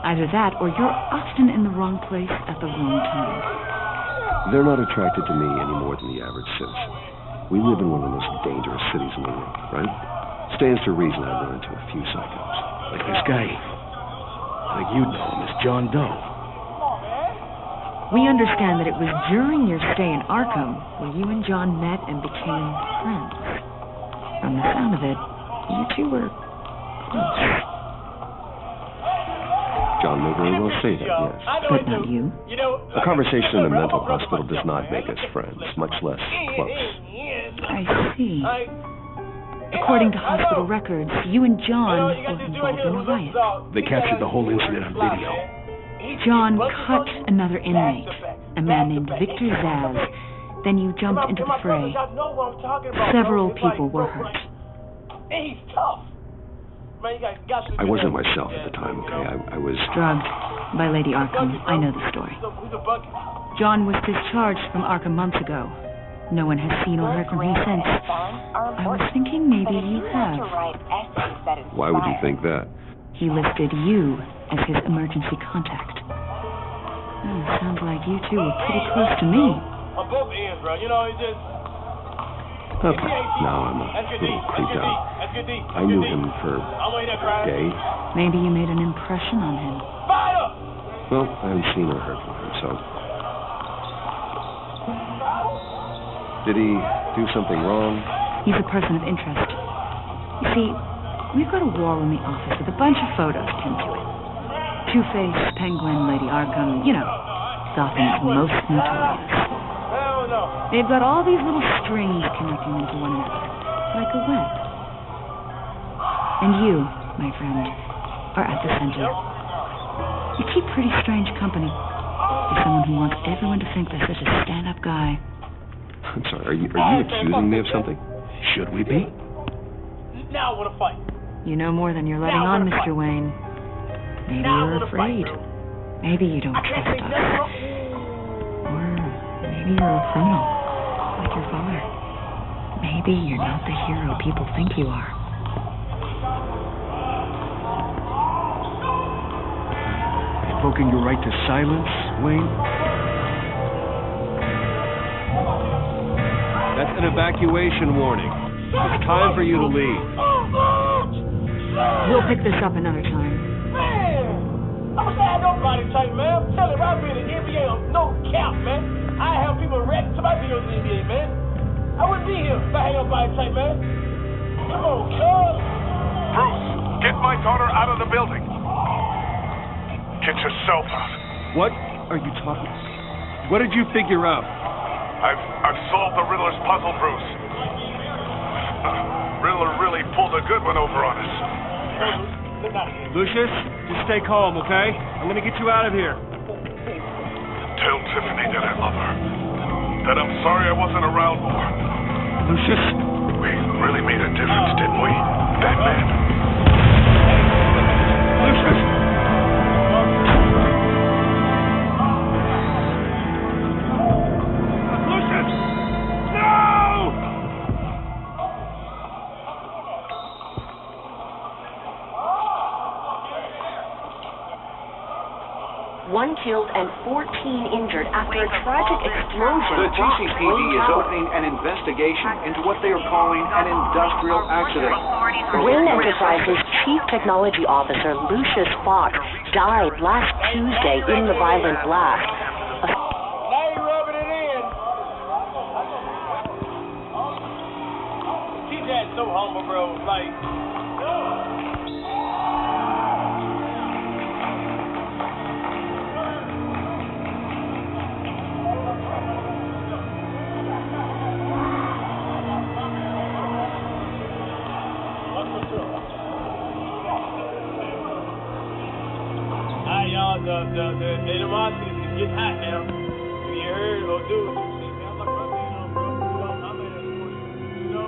Either that, or you're often in the wrong place at the wrong time. They're not attracted to me any more than the average citizen. We live in one of the most dangerous cities in the world, right? Stands to reason I run into a few psychos. Like this guy. Like you'd know him as John Doe. We understand that it was during your stay in Arkham where you and John met and became friends. From the sound of it, you two were close. John may very well say that, yes. But not you. A conversation in a mental hospital does not make us friends, much less close. I see. According to hospital records, you and John were involved in a riot. They captured the whole incident on video. John cut another inmate, a man named Victor Zaz. Then you jumped into the fray. Several people were hurt. He's tough. I wasn't myself at the time, okay? I was... drugged by Lady Arkham. I know the story. John was discharged from Arkham months ago. No one has seen or heard from him since. I was thinking maybe you have. Why would you think that? He listed you as his emergency contact. Sounds like you two were pretty close to me. On both ends, bro. You know, it just... Okay, now I'm a little creeped out. I knew him for a day. Maybe you made an impression on him. Well, I haven't seen or heard from him, so... Did he do something wrong? He's a person of interest. You see, we've got a wall in the office with a bunch of photos pinned to it. Two-Face, Penguin, Lady Arkham, you know, Gotham's most notorious. They've got all these little strings connecting them to one another, like a web. And you, my friend, are at the center. You keep pretty strange company. You're someone who wants everyone to think they're such a stand-up guy. I'm sorry, are you accusing me of something? Should we be? Now I want to fight. You know more than you're letting on, Mr. Wayne. Maybe you're afraid. Maybe you don't trust us. Or maybe you're a criminal, like your father. Maybe you're not the hero people think you are. Invoking your right to silence, Wayne? That's an evacuation warning. It's time for you to leave. We'll pick this up another time. Man, I wish I had no body type, man. I'm telling you, I'd be in the NBA of no cap, man. I have people ready to my videos in the NBA, man. I wouldn't be here if I had no body type, man. Come on, cuz. Bruce, get my daughter out of the building. Get yourself out. What are you talking about? What did you figure out? I've solved the Riddler's puzzle, Bruce. Riddler really pulled a good one over on us. Lucius, just stay calm, okay? I'm gonna get you out of here. Tell Tiffany that I love her. That I'm sorry I wasn't around more. Lucius? We really made a difference, didn't we? Batman. Lucius! Lucius! No! One killed and 14 injured after a tragic explosion. The GCPD is opening an investigation into what they are calling an industrial accident. Wayne Enterprises Chief Technology Officer Lucius Fox died last Tuesday in the violent blast. Now you rubbing it in. TJ's so humble, bro. Like, the animosity is getting hot now. You heard or do some shit, man. I'm like, bro. I'm in this for you know?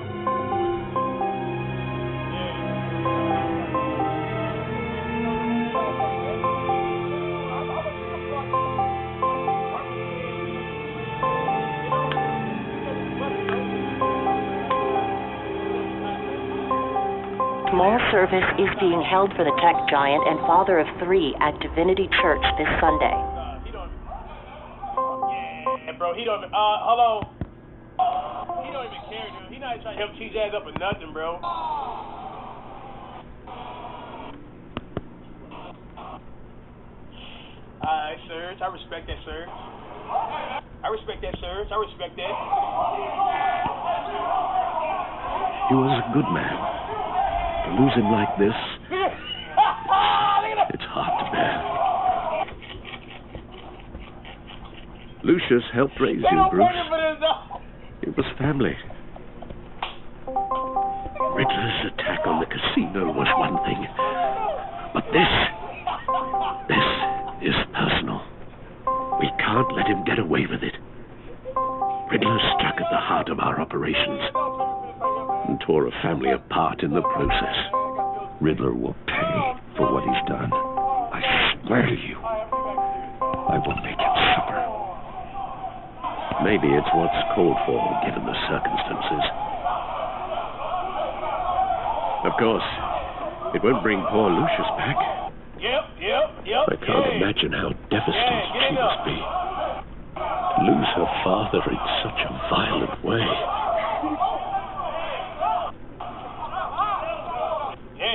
Small service is being held for the tech giant and father of 3 at Divinity Church this Sunday. Yeah, bro, he don't even, hold on. He don't even care, dude. He not even trying to help TJ's up or nothing, bro. Alright, Serge, I respect that, Serge. I respect that, Serge. I respect that. He was a good man. To lose him like this, it's hard to bear. Lucius helped raise you, Bruce. It was family. Riddler's attack on the casino was one thing, but this is personal. We can't let him get away with it. Riddler struck at the heart of our operations and tore a family apart in the process. Riddler will pay for what he's done. I swear to you, I will make him suffer. Maybe it's what's called for, given the circumstances. Of course, it won't bring poor Lucius back. Yep. I can't imagine how devastated she must be. Lose her father in such a violent way.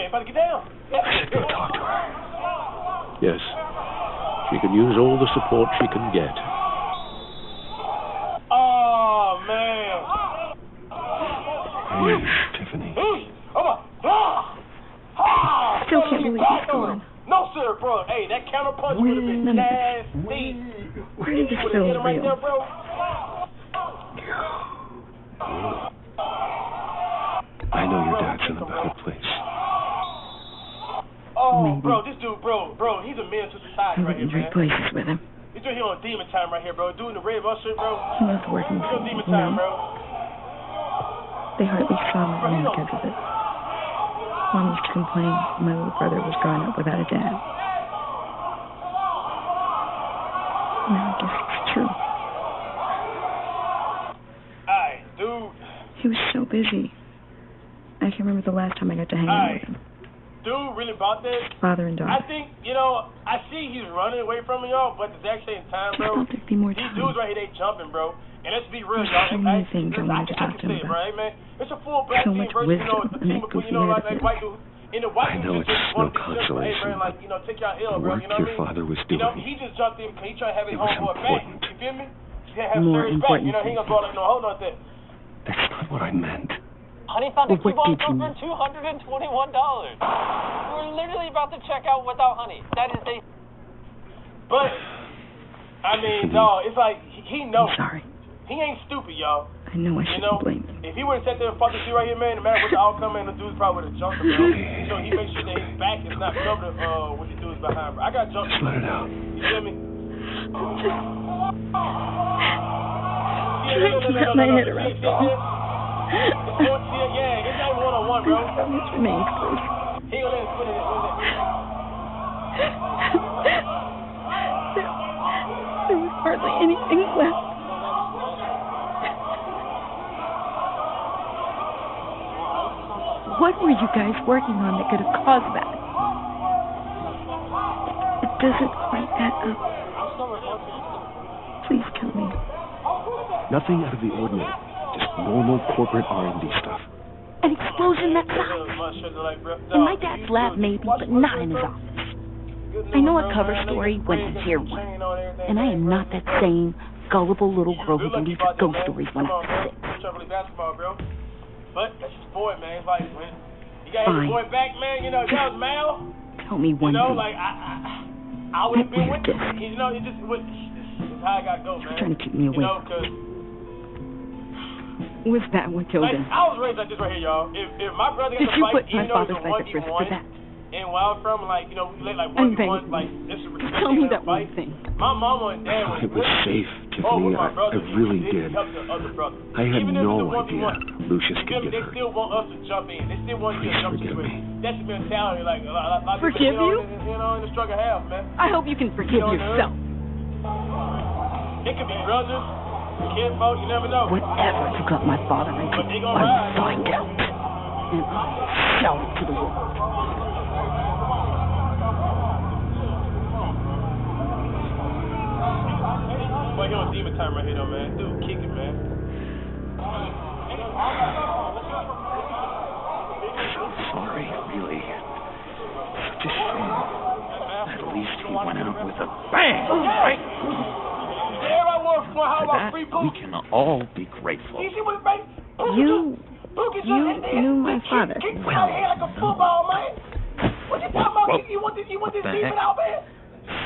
About to get down. I should go talk to her. Yes. She can use all the support she can get. Oh, man. Tiffany. Still can't believe he's gone. No, sir, bro. Hey, that counter punch would have been nasty. Where did this feel real? Right there, bro. I know your dad's in a better place. Oh, Maybe. bro, this dude, bro, he's a menace to society right here, man. Places with him. This dude here on demon time right here, bro. Dude in the red bus shirt, bro. He was working He's for on demon you time, know. bro. They hardly saw me because of it. Mom used to complain my little brother was growing up without a dad. Now I guess it's true. Alright, dude. He was so busy. I can't remember the last time I got to hang out with him. Dude really bought this. Father and daughter. I think, I see he's running away from y'all, but at the exact same time, bro, Just there'd be more these time. dudes right here, they jumping, bro. And let's be real, There's y'all. so many things I wanted to talk to him it, about. right, man? It's a full black So team much versus, wisdom a and team that of, goofy like attitude. white dude. In the white I dude know just it's jumped no in, consolation, hey, man, like, take y'all ill, The bro. work You know what I your mean? father was doing. He just jumped in because he trying to have his It was homeboy back. important. You feel me? He have More Serge back. important He ain't gonna go like, no, hold on to that. That's not what I meant. Honey found a Well, what coupon did you code for $221. We're literally about to check out without Honey. That is the... But, I mean, dog, it's like, he knows. I'm sorry. He ain't stupid, y'all. I know I shouldn't blame him. If he would have sat there and fought this dude right here, man, no matter what the outcome, man, the dude's probably would have jumped him, man. So he makes sure that his back is not covered with the dude's behind, bro. I got jumped. Just let it out. You feel me? Wrap my head around it all. Yeah, it's not one-on-one, bro. This remains Bruce. He gonna let us put it in. There was hardly anything left. What were you guys working on that could have caused that? It doesn't quite add up. Please kill me. Nothing out of the ordinary. Just normal corporate R&D stuff. An explosion that size. In my dad's lab, maybe, but not in his office. I know a cover story when I hear one. And I am not that same gullible little girl who believes ghost stories when I was 6. But that's his boy, man. It's like, when you got his boy back, man, you know, that was Mal. Tell me one thing. Like, I would have been with you. You know, it's how I got to go, man. You're trying to keep me away. You know, because... Was that what killed him? I was raised like this right here, y'all. If my brother got to fight, even though it's a 1v1, and where I was from, like, you know, we played like 1v1, like, this is tell me that one thing. My mama and dad It was safe, Tiffany. I really did. I had no idea Lucius could get They hurt. still want us to jump in. They still want you to jump in. That's the mentality, like, a lot of Forgive people, you? You know, in the struggle have, man. I hope you can forgive yourself. It could be brothers, kinfolk, you never know. Whatever you got my father into, I will find out. And I'll shout it to the world. Boy, he on demon time right here, though, man. Dude, kick it, man. Sorry, really. Such a shame. At least he went out with a bang, right? For that, we can all be grateful. You knew my father. Well, what the heck?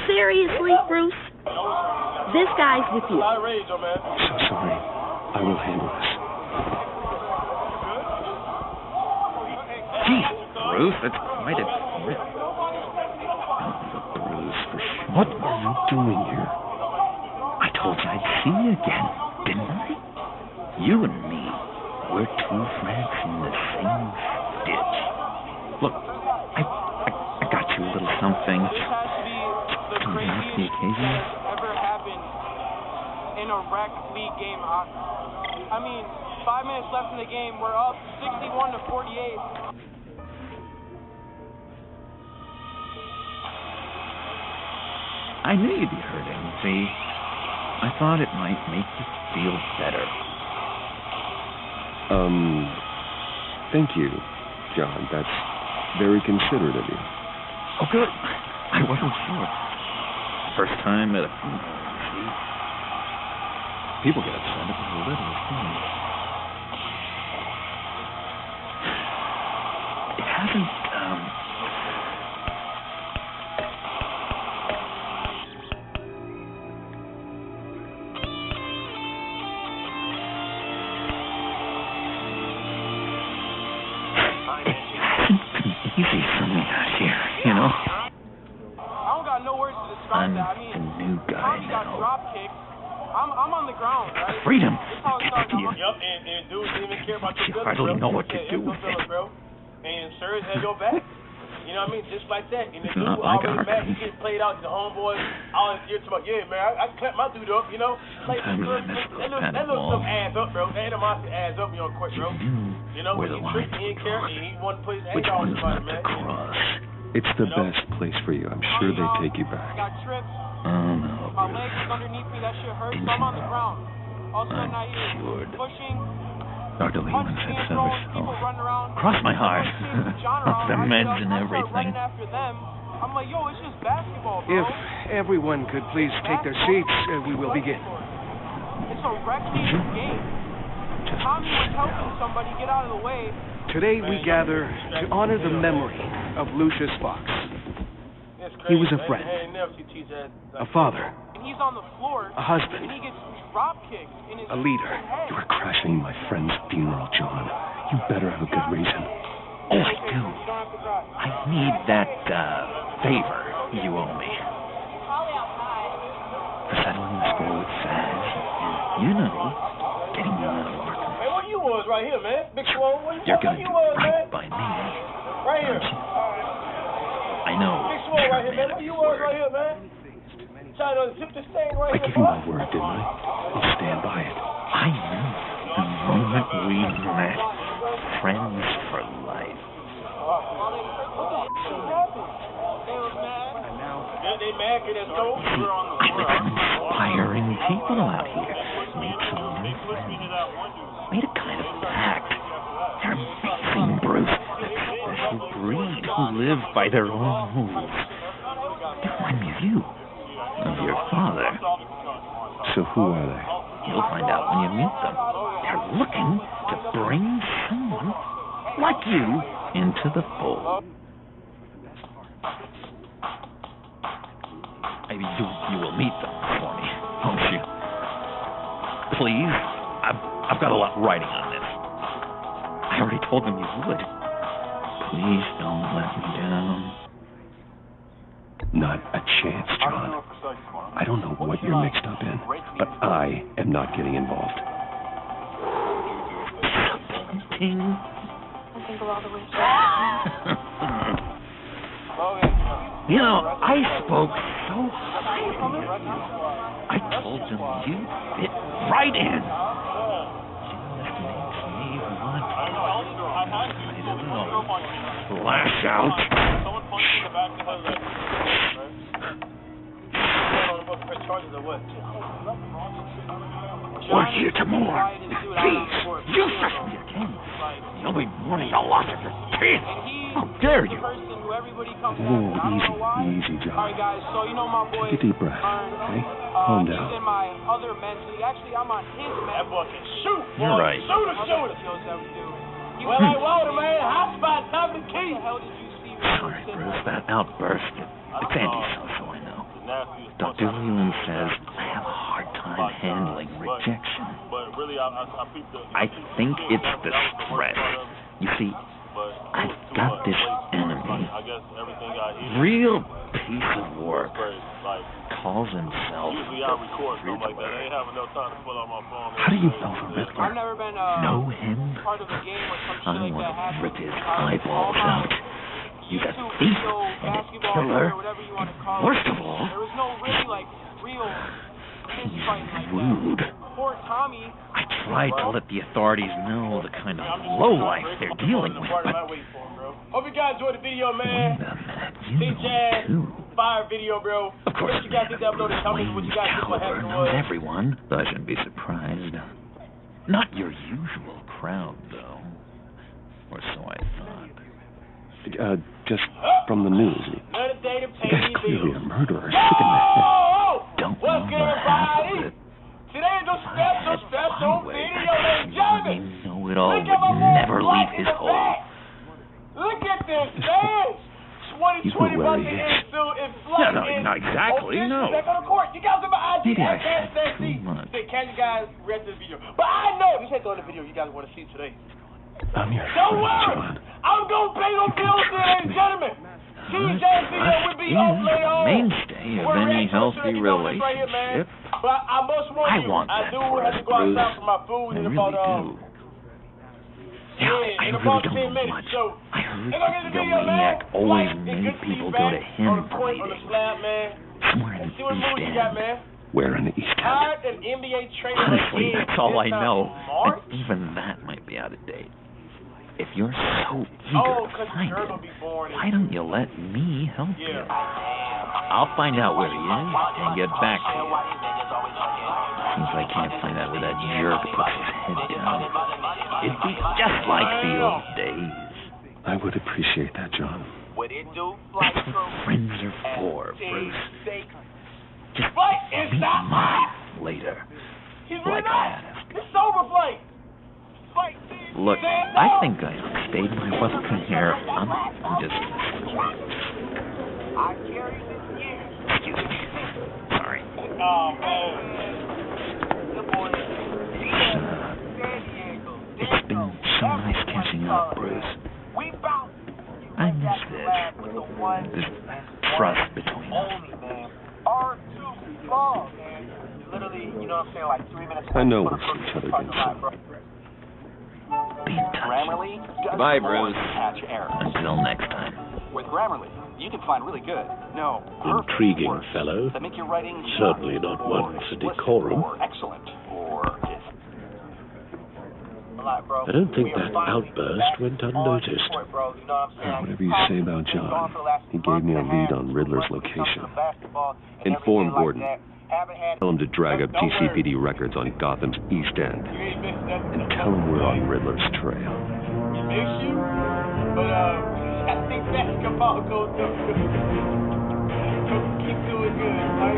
Seriously, Bruce? This guy's with you. So sorry. I will handle this. Jeez, Bruce, that's quite a grip. Bruce, for sure. What are you doing here? I told you I'd see you again, didn't I? You and me, we're two frags in the same ditch. Look, I got you a little something. To mark the occasion. Ever happened in a rec league game? I mean, 5 minutes left in the game. We're up 61-48. I knew you'd be hurting, see? I thought it might make you feel better. Thank you, John. That's very considerate of you. Oh, good. I wasn't sure. First time at a funeral, see? People get upset at the little things. It hasn't, easy for me out here, you know? I don't got no words to describe that. I mean, a new guy got now. drop kicked. I'm on the ground, right? The freedom This how it that gets to you. Yep, and dudes didn't even care about You your hardly feelings, know bro. what to do with it. Bro. And sirs had your back. You know what I mean? Just like that. And the It's dude not like always mad. Arkham. He gets played out to the homeboys. All in here talking about, yeah, man, I clamped my dude up, you know? Like, Sometimes I miss those kind of little walls. stuff adds up, bro. That animosity adds up when you're on court, bro. You know, where when the he tricked, lines he didn't care, and he wanted to put his Which anger on one's somebody, not to man. cross? It's the best place for you. I'm sure they take you back. Got tripped. Oh, no, My leg was underneath me. That shit hurt. So I'm on the ground. All of a sudden, I hear cured. pushing. Dr. Lehman said so herself. Cross my heart. Off the meds and everything. After them, I'm like, yo, it's just basketball, bro. If everyone could please take their seats, we will begin. It's a rec league game. Just Tommy was helping somebody get out of the way. Today we gather to honor the memory of Lucius Fox. He was a friend, a father, And he's on the floor. a husband, And he gets drop kicked in his a leader. You are crashing my friend's funeral, John. You better have a good reason. Oh, I do. I need that, favor you owe me. For settling the score with Saz, and, getting you out of Arkham. Hey, what you was right here, man? Big Swole, what You're gonna do was, right man? by me, Right here. aren't you? I know Big Swole you're right a here, man man. of What you your was word. right here, man? Trying to zip this thing right I here, gave you boy. my word, didn't I? I'll stand by it. I knew the moment we met, friends for life. They mad because they're so. I met some inspiring people out here. Made some new friends. Made a kind of pact. They're amazing, Bruce. A special breed who live by their own rules. They remind me of you. Of your father. So who are they? You'll find out when you meet them. They're looking to bring someone like you into the fold. Maybe you will meet them for me, won't you? Please? I've got a lot writing on this. I already told them you would. Please don't let me down. Not a chance, John. I don't know what you're mixed up in, but I am not getting involved. Ting. I can go all the way I spoke so highly of you. I told them you fit right in. It makes me want to lash out. We're here tomorrow. Please, you trust me again. You'll be mourning the loss of your teeth. How dare you? Whoa, easy, John. Alright, guys, so my boy. Take a deep breath, okay? Calm He's down. in my other mentally. Actually, I'm on his mentally. That boy can shoot. You're right. Shoot. Well, I Walter, man. Hot spot, top of the key. What the hell did you see? Sorry, Bruce, that outburst. It's antisocial, I know. Dr. Leland says I have a hard time handling rejection. I think it's the stress. You see, I've got this enemy. Real piece of work. Calls himself the Riddler. How do you know the Riddler? I've never been Know him? part of a game where some shit I like want that to happened. rip his eyeballs out. He's a thief and a killer. And worst of all, there was no really real fist fighting like rude. that. Poor Tommy. I tried to let the authorities know the kind of lowlife they're dealing with, but Hope you guys enjoyed the video, man. wait a minute, you Jazz, know fire video, bro. Of course, What you guys think upload the comments? What you guys think what caliber, happened not was? everyone, though I shouldn't be surprised. Not your usual crowd, though. Or so I thought. Just from the news. Another day to The pay guy's these clearly bills. a murderer, sick in the head. Don't What's know good, the half of everybody? it. Today's a special My way, video, ladies and gentlemen. know-it-all Look at my would man never Black leave in his the hole. back. Look at this, man. 2020 You know where about he to is. end soon. It's flight No, in. not exactly, no. Back on the court. You guys are my IG Maybe I at said KSSC. too much. Can you guys react to this video? But I know this ain't the only video you guys want to see today. I'm your Don't friend, worry. John. I'm going to pay no bills today, ladies and gentlemen. TJ video will be up later on. Mainstay of We're any reacting to healthy the videos right here, man. relationship. But I must warn I you, want I that do for have us, to go outside Bruce. for my food I in really about do. Yeah, I in really about don't 10 know minutes. much. So, I heard if I get the the video, maniac man, always like, made good people feedback go to him on the for point on the meetings. slab, man. Somewhere in the See what East moves you got, End. man. Where in the East End? Hired an NBA trainer Honestly, again. that's all I This time know. March? And even that might be out of date. If you're so eager Oh, to because find the girl him, will be born. why don't you let me help you? Yeah. I'll find out where he is and get back to you. Seems I can't find out where that jerk puts his head down. It'd be just like the old days. I would appreciate that, John. What it do? That's what friends are for, Bruce. Just Flight is meet not mine later. He's really Like I not. asked. It's sober flight. Look, I think I stayed my welcome here. I'm just... Excuse me. Sorry. It's been so nice catching up, Bruce. I miss this trust between us. I know we'll see each other again soon. Be in touch. Grammarly does Bye, Bruce. catch errors. Until next time. With Grammarly, you can find really good, Intriguing fellow. that make your writing Certainly not one for decorum. or excellent or I don't think that outburst went unnoticed. Whatever you say about John, he gave me a lead on Riddler's location. Inform Gordon. Tell him to drag up TCPD records on Gotham's East End. And tell him we're on Riddler's trail. I think basketball goes up. Keep doing good, right?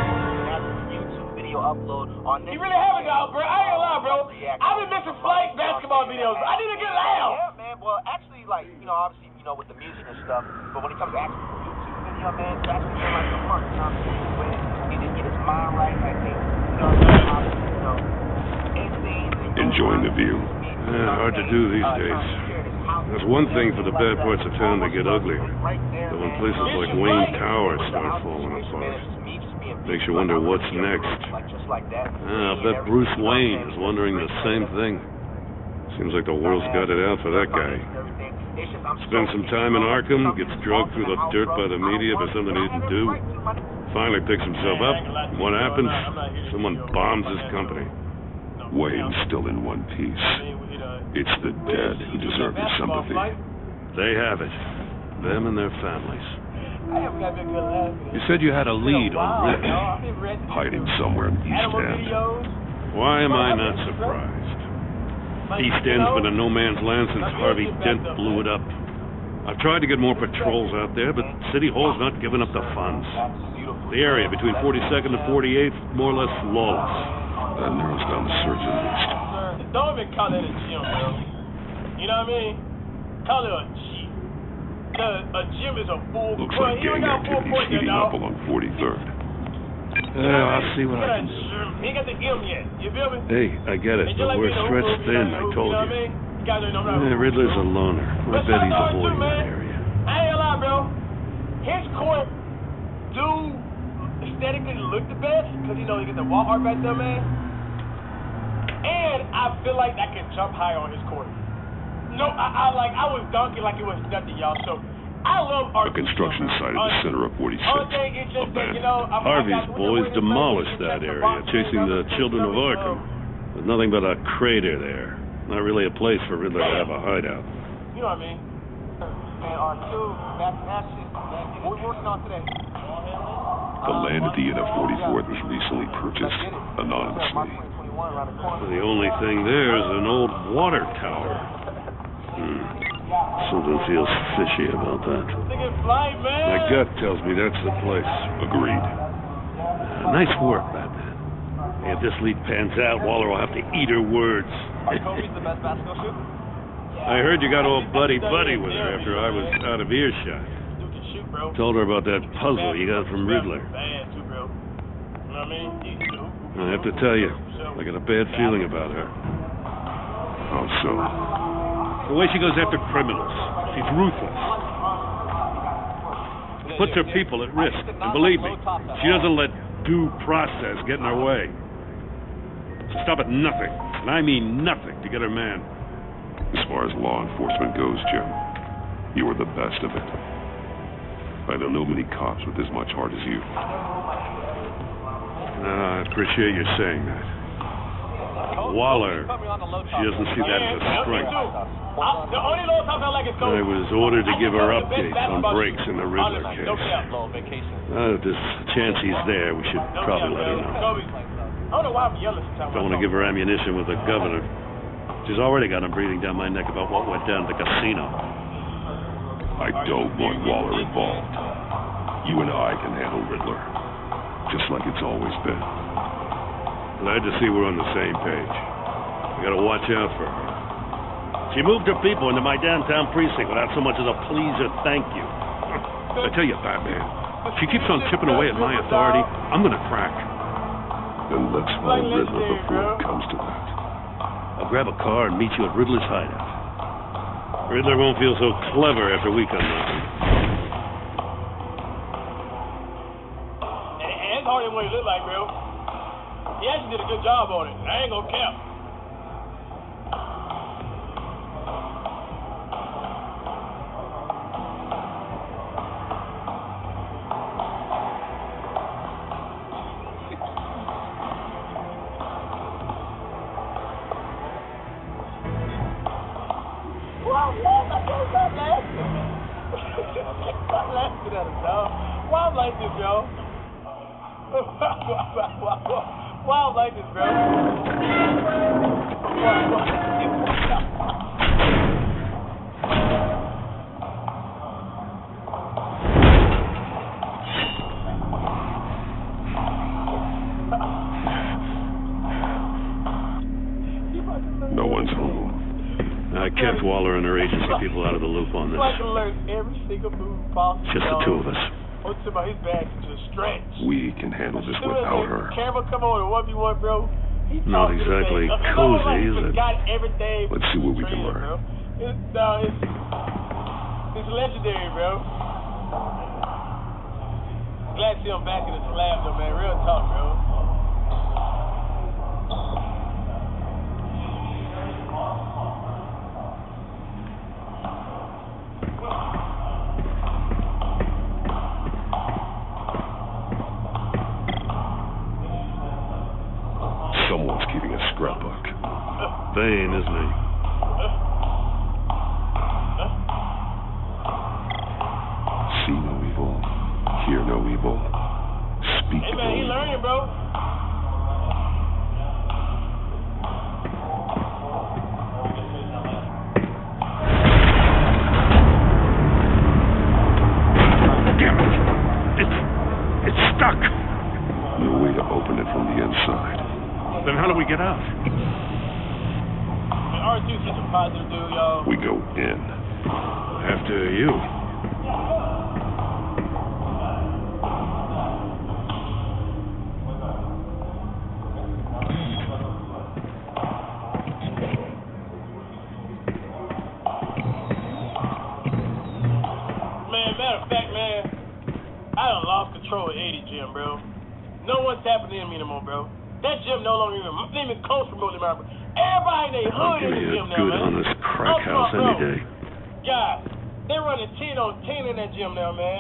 YouTube video upload on this. You really haven't, though, bro. I ain't gonna lie, bro. I've been missing flight basketball videos. I need a good laugh. Yeah, man. Well, actually, like, obviously, with the music and stuff, but when it comes to actual YouTube video, man, it's actually been like a month, he didn't get his mind right, I think, Enjoying the view. Hard to do these days. There's one thing for the bad parts of town to get ugly, but when places like Wayne Tower start falling apart, makes you wonder what's next. I bet Bruce Wayne is wondering the same thing. Seems like the world's got it out for that guy. Spends some time in Arkham, gets drugged through the dirt by the media for something he didn't do. Finally picks himself up. What happens? Someone bombs his company. Wayne's still in one piece. It's the dead who deserve your sympathy. They have it. Them and their families. You said you had a lead on Rick. Hiding somewhere in East End. Why am I not surprised? East End's been a no-man's land since Harvey Dent blew it up. I've tried to get more patrols out there, but City Hall's not giving up the funds. The area between 42nd and 48th, more or less lawless. That narrows down the search at least. Don't even call it a gym, bro. You know what I mean? Call it a gym. A gym is a full... Looks like gang activity's heating up along 43rd. I'll see what I can do. He ain't got the M yet. You feel me? Hey, I get it, but we're stretched thin, I told you. Riddler's a loner. I bet he's avoiding that area. I ain't gonna lie, bro. His court do aesthetically look the best, because, you get the wall art back there, man. And I feel like I can jump high on his court. No, I was dunking like it was nothing, y'all. So I love art. A construction site at the center of 46. Harvey's boys demolished that area, chasing the children of Arkham. There's nothing but a crater there. Not really a place for Riddler to have a hideout. You know what I mean? And R2, that's it. What we working on today? The land at the end of 44th was recently purchased anonymously. The only thing there is an old water tower. Something feels fishy about that. My gut tells me that's the place. Agreed. Nice work, Batman. Hey, if this lead pans out, Waller will have to eat her words. I heard you got all buddy-buddy with her after I was out of earshot. Told her about that puzzle you got from Riddler. I have to tell you, I got a bad feeling about her. How so? The way she goes after criminals. She's ruthless. Puts her people at risk. And believe me, she doesn't let due process get in her way. She'll stop at nothing, and I mean nothing, to get her man. As far as law enforcement goes, Jim, you are the best of it. I don't know many cops with as much heart as you. I appreciate you saying that. Waller, she doesn't see that as a strength. I was ordered to give her updates on breaks in the Riddler case. If there's a chance he's there, we should probably let her know. Don't want to give her ammunition with the governor. She's already got him breathing down my neck about what went down at the casino. I don't want Waller involved. You and I can handle Riddler, just like it's always been. Glad to see we're on the same page. We gotta watch out for her. She moved her people into my downtown precinct without so much as a please or thank you. I tell you, Batman, she keeps on chipping away at my authority. I'm gonna crack. Then let's find Riddler before it comes to that. I'll grab a car and meet you at Riddler's hideout. Riddler won't feel so clever after we come knocking. And it's harder than what it looked like, bro. He actually did a good job on it. I ain't gonna cap. Why I'm like this, yo? Why I'm like this, bro? No one's home. I kept Waller and her agency people out of the loop on this. Like alert every single move possible. Just the two of us. What's about his back to stretch? We can handle this without her. Camera come on and 1v1, bro. Not exactly cozy, is it? Got everything. Let's see what we can learn. Bro. It's legendary, bro. Glad to see him back in the slab, though, man. Real talk, bro. Someone's keeping a scrapbook. Vain, isn't he? See no evil, hear no evil, speak hey, no man, he evil. learning, bro. Damn it! It's stuck. No way to open it from the inside. Then how do we get out? Man, R2's such a positive dude, y'all. We go in. After you. Man, matter of fact, man, I done lost control of 80 Gym, bro. No one's tapping in me no more, bro. That gym no longer even close remotely memorable. Everybody in their hood in the gym now, Good man. honest crack house any day. Guys, they're running 10 on 10 in that gym now, man.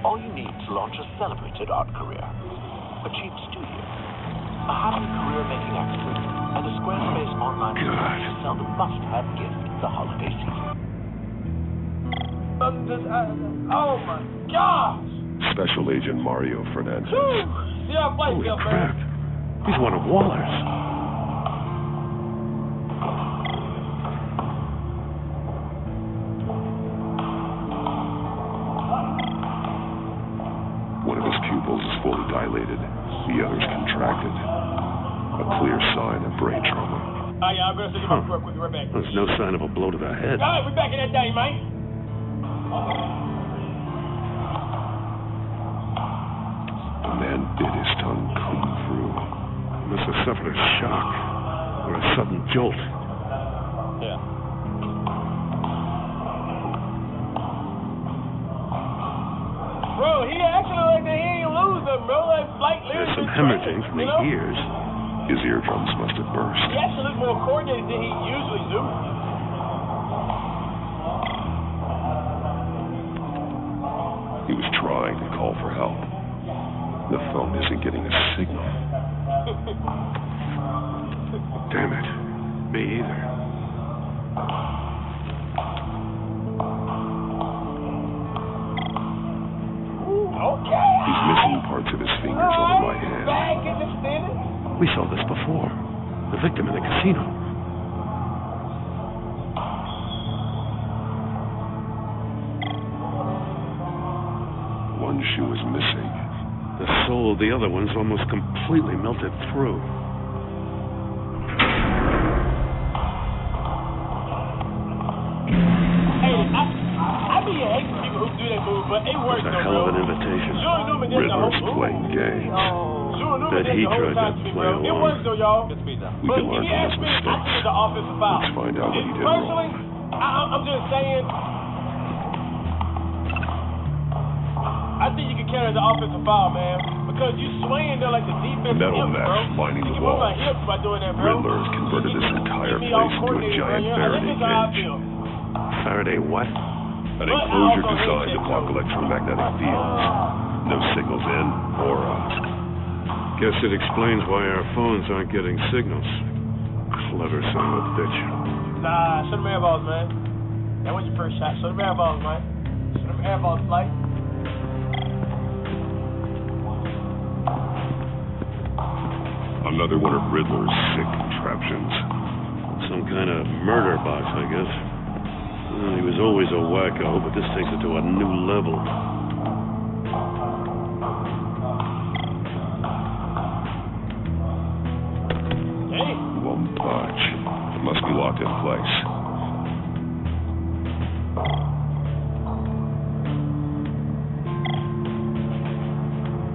All you need to launch a celebrated art career, a cheap studio, a happy career-making accident, and a Squarespace online store to sell the must-have gift the holiday season. Oh my gosh! Special Agent Mario Fernandez. See how I Holy felt, crap. man. He's one of Waller's. One of his pupils is fully dilated, the other's contracted. A clear sign of brain trauma. Yeah, I'm gonna send you real quick. Right back. There's no sign of a blow to the head. All right, we're back in that day, man. The man bit his tongue clean through. He must have suffered a shock or a sudden jolt. Yeah. Bro, he actually like that he ain't lose them, bro. Like There's some hemorrhaging from the ears. His eardrums must have burst. He actually looks more coordinated than he usually do. He was trying to call for help. The phone isn't getting a signal. Damn it. Me either. Okay. He's missing parts of his fingers over my hand. Back in the city. We saw this before. The victim in the casino. One shoe is missing. The sole of the other one's almost completely melted through. That's a hell of an invitation. Riddler's playing games. Bet he tried to play along. It works though, y'all. We can learn from his mistakes. Let's find out what he did Personally, wrong. I'm just saying, I think you can count it as an offensive foul, man. Because you swaying there like the defense Metal hips, mesh bro. lining the You move my walls. hips by doing that, bro. Riddler has converted this entire Me place all into a coordinated, giant bro. Faraday This is how I cage. feel. Faraday what? An enclosure designed to block electromagnetic fields. No signals in or out. Guess it explains why our phones aren't getting signals. Clever son of a bitch. Nah, show them air balls, man. That was your first shot. Show them air balls, man. Show them air balls, Flight. Another one of Riddler's sick contraptions. Some kind of murder box, I guess. Well, he was always a wacko, but this takes it to a new level. Won't budge. It must be locked in place.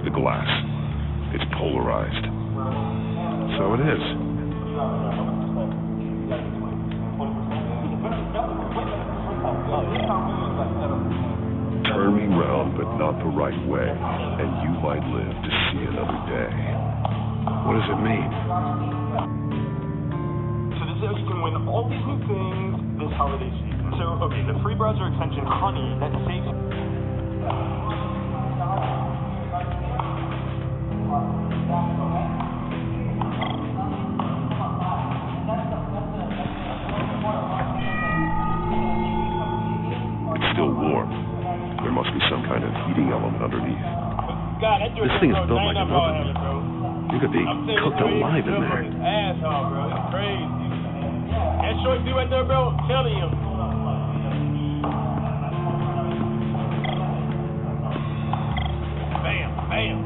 The glass. It's polarized. So it is. Turn me round, but not the right way, and you might live to see another day. What does it mean? So this is how you can win all these new things this holiday season. So, okay, the free browser extension Honey, that saves... It's still warm. There must be some kind of heating element underneath. God, that This thing is built like an oven. You could be cooked alive in there. Asshole, bro. It's crazy. That short dude right there, bro, I'm telling you. Bam, bam.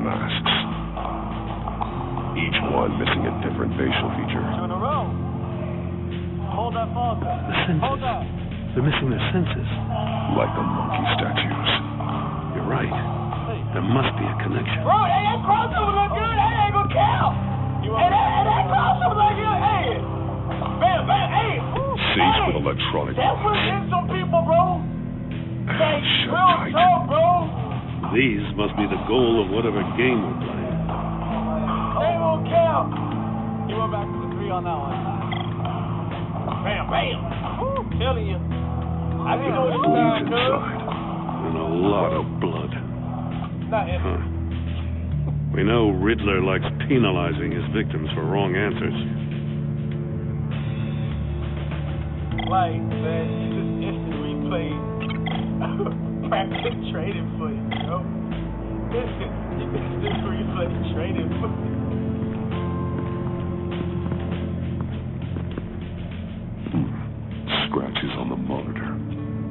Masks. Each one missing a different facial feature. Two in a row. Hold that faucet. The senses. They're missing their senses. Like the monkey statues. You're right. There must be a connection. Bro, hey, that crossover look good. That ain't gonna count. Hey, that crossover look good. Hey. Bam, bam, hey. Seized with electronic That was in some people, bro. Like, Shut real tight. talk, bro. These must be the goal of whatever game we're playing. They won't count. He went back to the 3 on that one. Bam, bam. Woo, telling you. I can do it this Fools time, cuz. inside. And a lot of blood. Not in Huh. We know Riddler likes penalizing his victims for wrong answers. Like, man, you just instant replay practice trading footage, bro. Instant replay trading footage. Scratches on the monitor.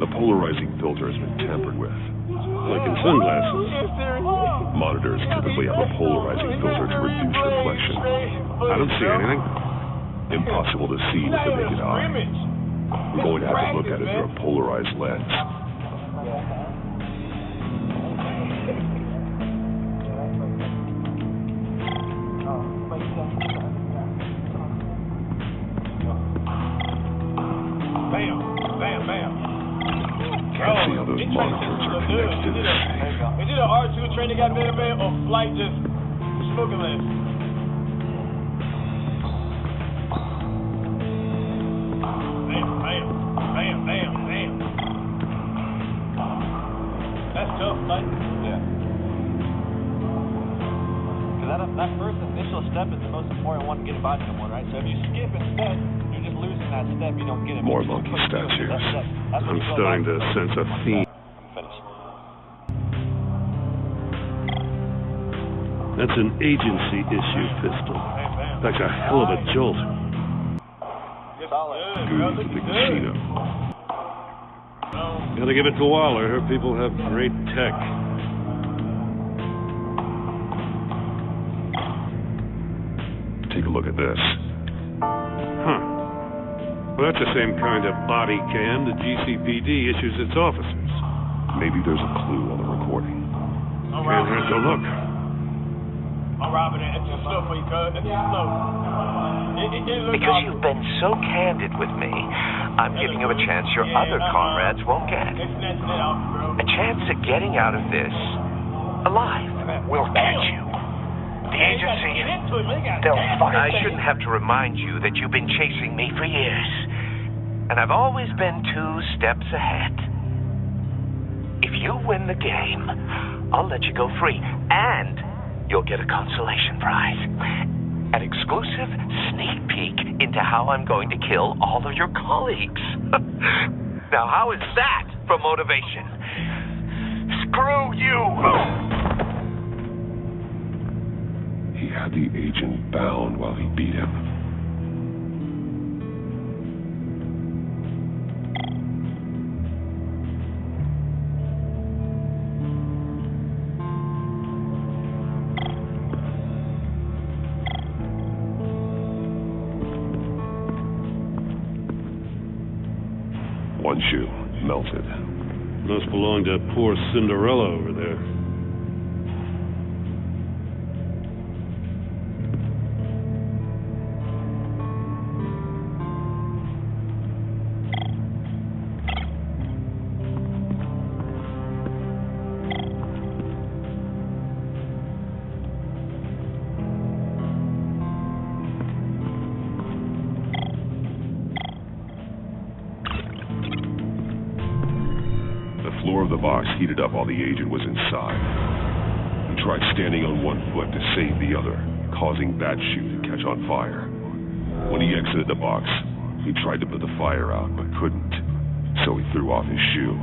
The polarizing filter has been tampered with. Like in sunglasses. Monitors typically have a polarizing filter to reduce reflection. I don't see anything. Impossible to see with the naked eye. We're going to have to look at it through a polarized lens. Bam, bam, bam. Can't see how those monitors are connected to the safe. Is it an R2 train that got better, man, or Flight just smoking less? Bam, bam, bam, bam, bam. That's tough, Flight. Yeah. Because that first initial step is the most important one to get by someone, right? So if you skip instead, you're just losing that step. You don't get it. More monkey statues. I'm starting to sense a theme. That's an agency issue pistol. That's a hell of a jolt. Goonies at the casino. Gotta give it to Waller. Her people have great tech. Take a look at this. Huh. Well, that's the same kind of body cam the GCPD issues its officers. Maybe there's a clue on the recording. Can't hurt to look. I'm robbing it. It's just slow for you, cuz. It's just slow. Because you've been so candid with me, I'm giving you a chance your other comrades won't get. A chance at getting out of this alive. We'll catch you. The agency, they'll find I shouldn't have to remind you that you've been chasing me for years. And I've always been 2 steps ahead. If you win the game, I'll let you go free. And you'll get a consolation prize. An exclusive sneak peek into how I'm going to kill all of your colleagues. Now, how is that for motivation? Screw you! He had the agent bound while he beat him. One shoe, melted. Must belong to poor Cinderella over there. The floor of the box heated up while the agent was inside. He tried standing on one foot to save the other, causing that shoe to catch on fire. When he exited the box, he tried to put the fire out, but couldn't, so he threw off his shoe.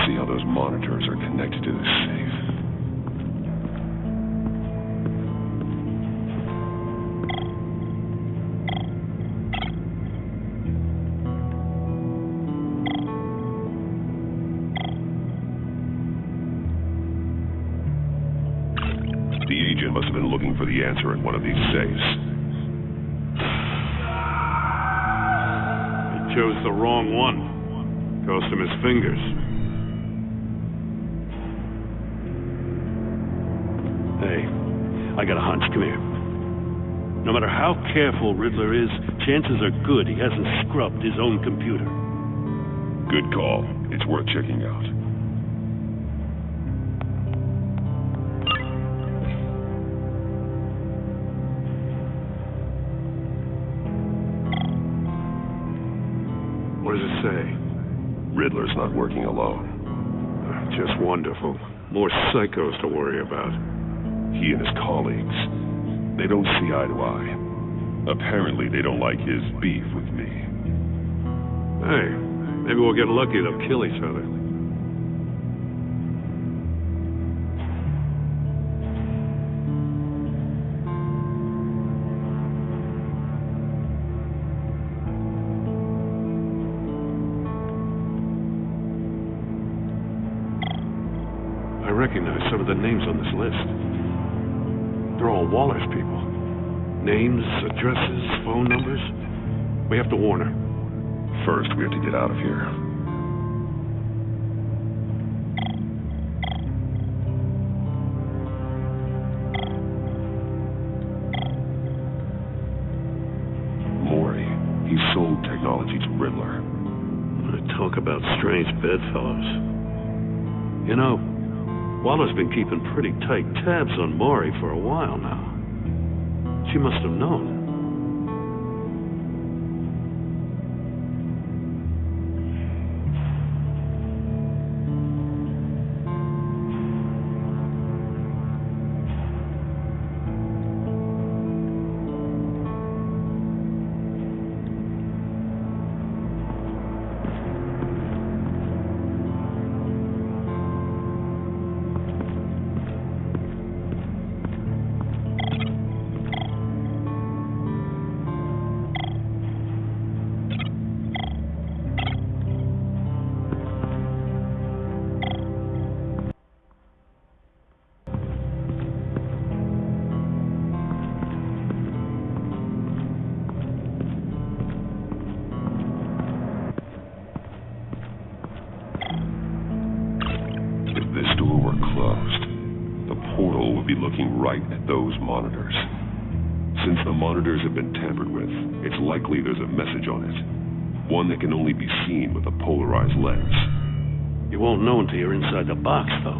See how those monitors are connected to the safe. The agent must have been looking for the answer in one of these safes. He chose the wrong one. Cost him his fingers. Hey, I got a hunch. Come here. No matter how careful Riddler is, chances are good he hasn't scrubbed his own computer. Good call. It's worth checking out. What does it say? Riddler's not working alone. Just wonderful. More psychos to worry about. He and his colleagues, they don't see eye to eye. Apparently, they don't like his beef with me. Hey, maybe we'll get lucky. They'll kill each other. I recognize some of the names on this list. They're all Waller's people. Names, addresses, phone numbers. We have to warn her. First, we have to get out of here. Maury, he sold technology to Riddler. Talk about strange bedfellows. You know, Waller's been keeping pretty tight tabs on Maury for a while now. She must have known. right at those monitors. Since the monitors have been tampered with, it's likely there's a message on it. One that can only be seen with a polarized lens. You won't know until you're inside the box, though.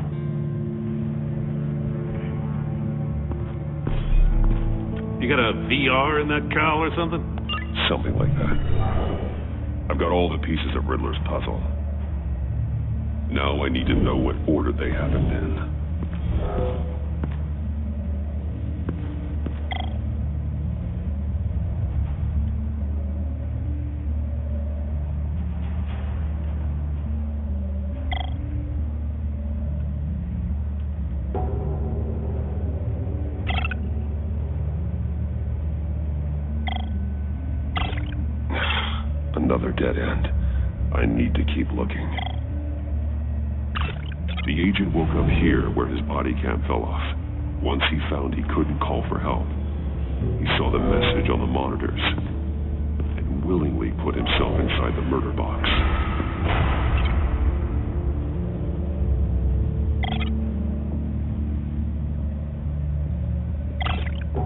You got a VR in that cowl or something? Something like that. I've got all the pieces of Riddler's puzzle. Now I need to know what order they happened in. Another dead end. I need to keep looking. The agent woke up here where his body cam fell off. Once he found he couldn't call for help, he saw the message on the monitors and willingly put himself inside the murder box.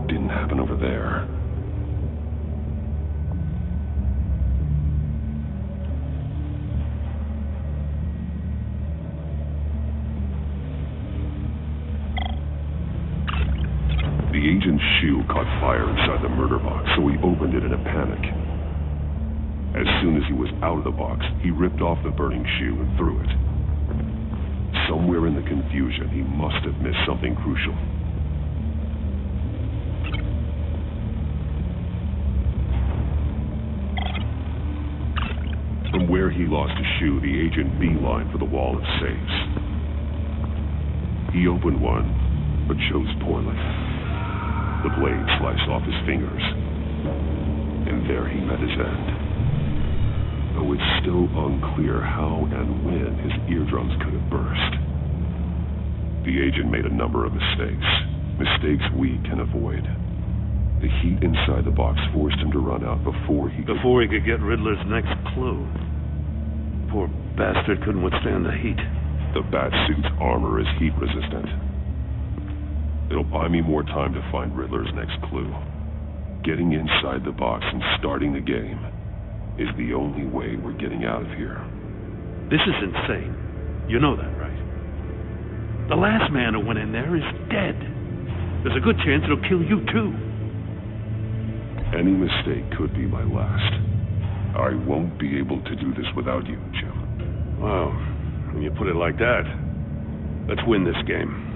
Didn't happen over there. The agent's shoe caught fire inside the murder box, so he opened it in a panic. As soon as he was out of the box, he ripped off the burning shoe and threw it. Somewhere in the confusion, he must have missed something crucial. From where he lost his shoe, the agent beelined for the wall of safes. He opened one, but chose poorly. The blade sliced off his fingers, and there he met his end. Though it's still unclear how and when his eardrums could have burst. The agent made a number of mistakes we can avoid. The heat inside the box forced him to run out before he could get Riddler's next clue. Poor bastard couldn't withstand the heat. The Batsuit's armor is heat resistant. It'll buy me more time to find Riddler's next clue. Getting inside the box and starting the game is the only way we're getting out of here. This is insane. You know that, right? The last man who went in there is dead. There's a good chance it'll kill you, too. Any mistake could be my last. I won't be able to do this without you, Jim. Wow. When you put it like that, let's win this game.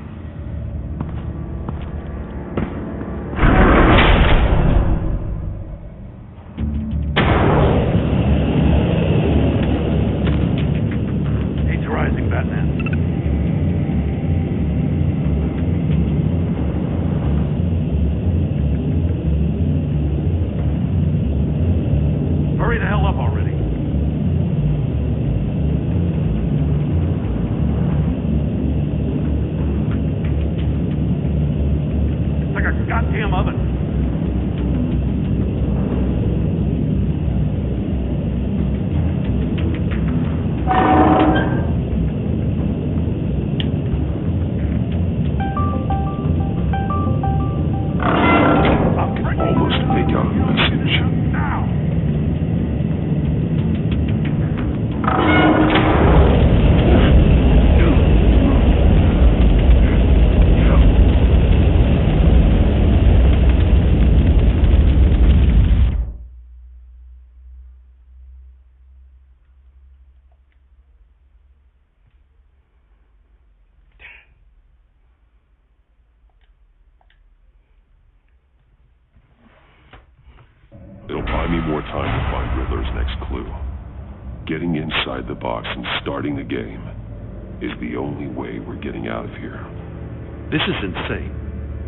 It'll buy me more time to find Riddler's next clue. Getting inside the box and starting the game is the only way we're getting out of here. This is insane.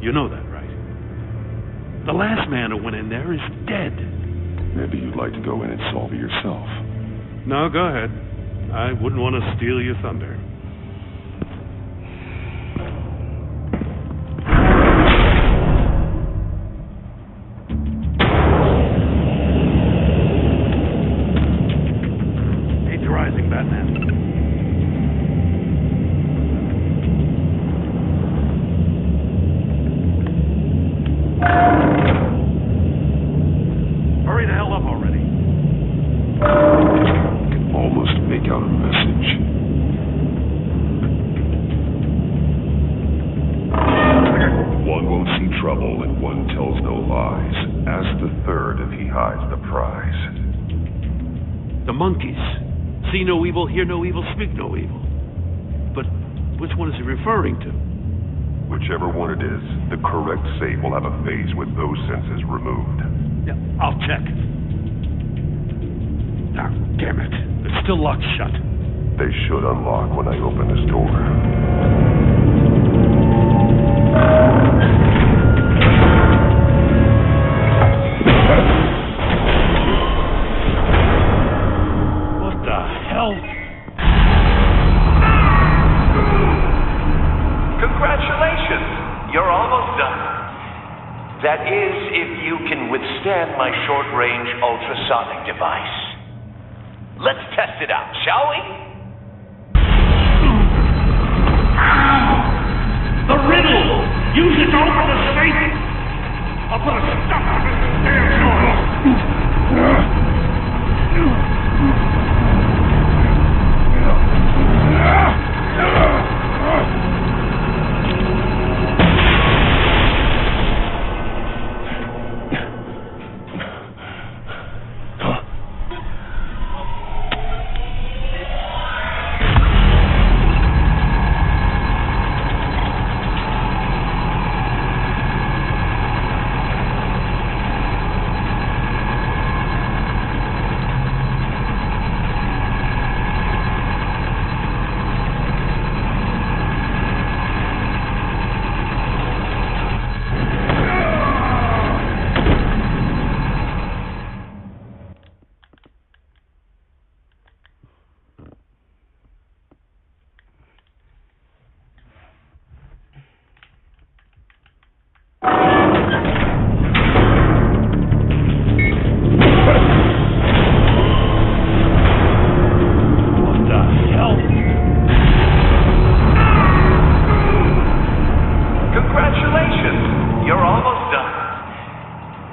You know that, right? The last man who went in there is dead. Maybe you'd like to go in and solve it yourself. No, go ahead. I wouldn't want to steal your thunder. already. I can almost make out a message. One won't see trouble and one tells no lies. Ask the third if he hides the prize. The monkeys. See no evil, hear no evil, speak no evil. But which one is he referring to? Whichever one it is, the correct safe will have a phase with those senses removed. Yeah, I'll check. Ah, damn it. It's still locked shut. They should unlock when I open this door. What the hell? Congratulations! You're almost done. That is, if you can withstand my short-range ultrasonic device. Let's test it out, shall we? The riddle! Use it to open the safe! I'll put a stop to this damn door!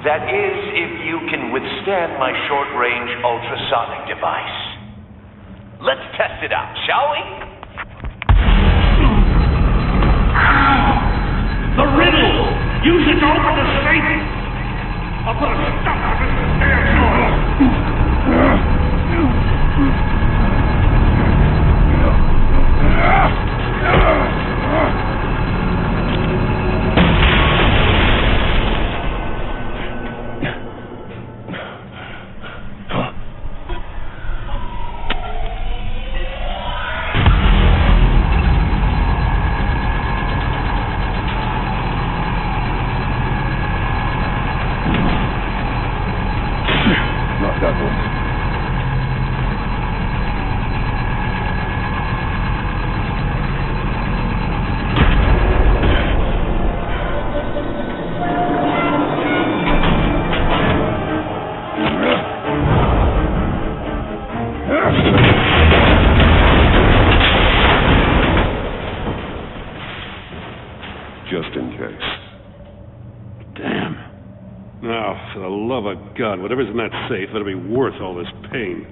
That is, if you can withstand my short-range ultrasonic device. Let's test it out, shall we? The riddle! Use it to open the safe! I'll put a stop to this damn door! God, whatever's in that safe better be worth all this pain.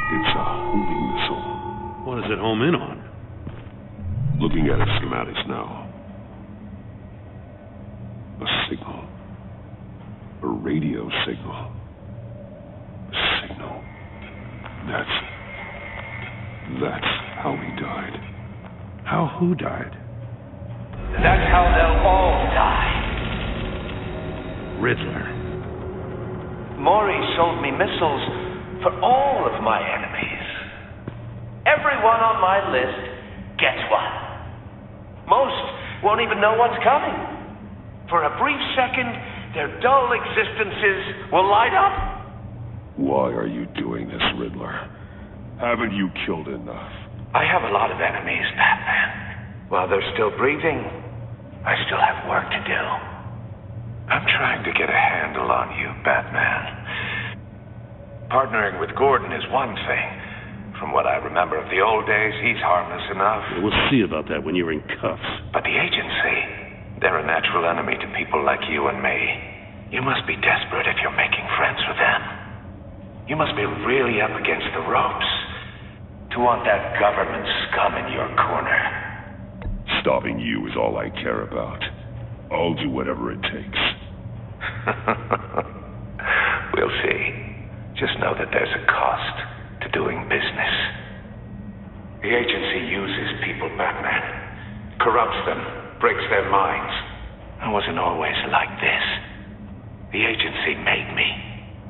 It's a homing missile. What does it home in on? Looking at its schematics now. A signal. A radio signal. A signal. That's how he died. How who died? That's how they'll all die. Riddler. Maury sold me missiles for all of my enemies. Everyone on my list gets one. Most won't even know what's coming. For a brief second, their dull existences will light up. Why are you doing this, Riddler? Haven't you killed enough? I have a lot of enemies, Batman. While they're still breathing, I still have work to do. I'm trying to get a handle on you, Batman. Partnering with Gordon is one thing. From what I remember of the old days, he's harmless enough. We'll see about that when you're in cuffs. But the agency, they're a natural enemy to people like you and me. You must be desperate if you're making friends with them. You must be really up against the ropes to want that government scum in your corner. Stopping you is all I care about. I'll do whatever it takes. We'll see. Just know that there's a cost to doing business. The agency uses people, Batman. Corrupts them, breaks their minds. I wasn't always like this. The agency made me.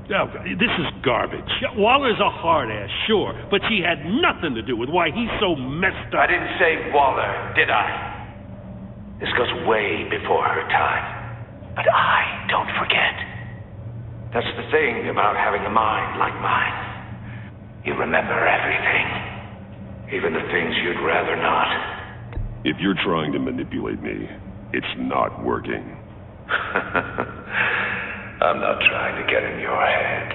Oh, this is garbage. Waller's a hard-ass, sure, but she had nothing to do with why he's so messed up. I didn't say Waller, did I? This goes way before her time. But I don't forget. That's the thing about having a mind like mine. You remember everything. Even the things you'd rather not. If you're trying to manipulate me, it's not working. I'm not trying to get in your head.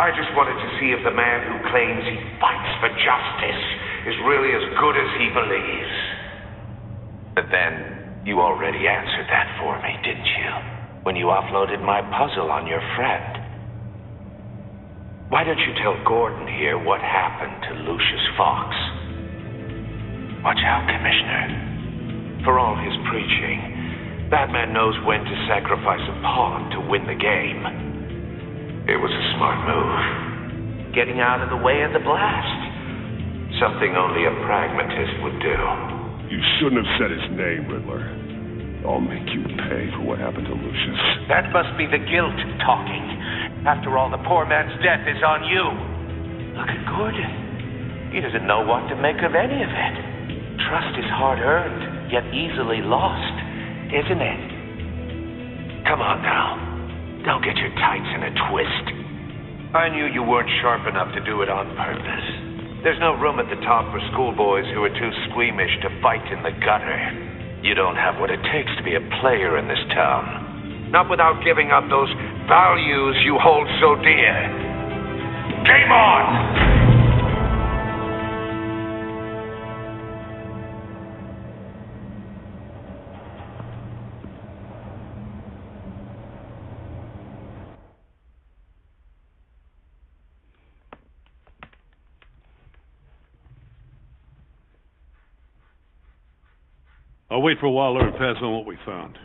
I just wanted to see if the man who claims he fights for justice is really as good as he believes. But then, you already answered that for me, didn't you? When you offloaded my puzzle on your friend. Why don't you tell Gordon here what happened to Lucius Fox? Watch out, Commissioner. For all his preaching, Batman knows when to sacrifice a pawn to win the game. It was a smart move. Getting out of the way of the blast. Something only a pragmatist would do. You shouldn't have said his name, Riddler. I'll make you pay for what happened to Lucius. That must be the guilt talking. After all, the poor man's death is on you. Look at Gordon. He doesn't know what to make of any of it. Trust is hard-earned, yet easily lost, isn't it? Come on now. Don't get your tights in a twist. I knew you weren't sharp enough to do it on purpose. There's no room at the top for schoolboys who are too squeamish to fight in the gutter. You don't have what it takes to be a player in this town. Not without giving up those values you hold so dear. Game on! I'll wait for Waller and pass on what we found.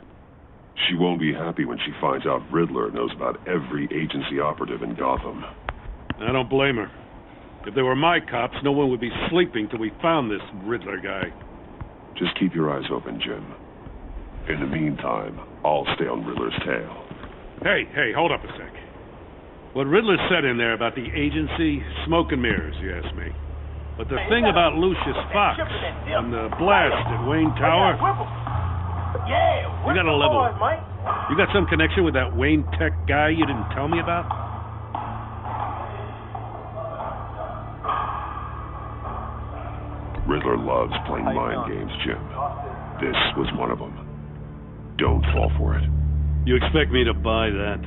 She won't be happy when she finds out Riddler knows about every agency operative in Gotham. I don't blame her. If they were my cops, no one would be sleeping till we found this Riddler guy. Just keep your eyes open, Jim. In the meantime, I'll stay on Riddler's tail. Hey, hold up a sec. What Riddler said in there about the agency, smoke and mirrors, you ask me. But the thing about Lucius Fox and the blast at Wayne Tower, you got a level. You got some connection with that Wayne Tech guy you didn't tell me about? Riddler loves playing mind games, Jim. This was one of them. Don't fall for it. You expect me to buy that?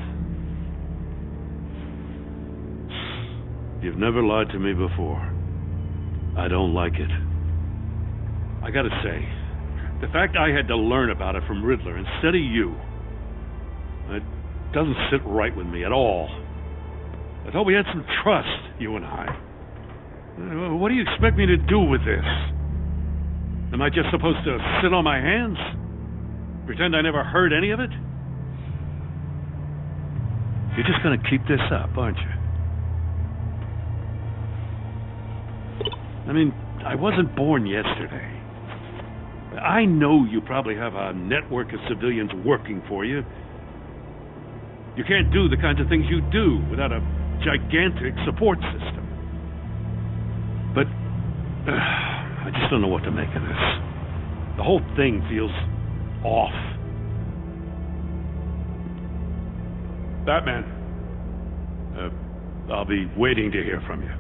You've never lied to me before. I don't like it. I gotta say, the fact I had to learn about it from Riddler instead of you, it doesn't sit right with me at all. I thought we had some trust, you and I. What do you expect me to do with this? Am I just supposed to sit on my hands? Pretend I never heard any of it? You're just gonna keep this up, aren't you? I mean, I wasn't born yesterday. I know you probably have a network of civilians working for you. You can't do the kinds of things you do without a gigantic support system. But I just don't know what to make of this. The whole thing feels off. Batman, I'll be waiting to hear from you.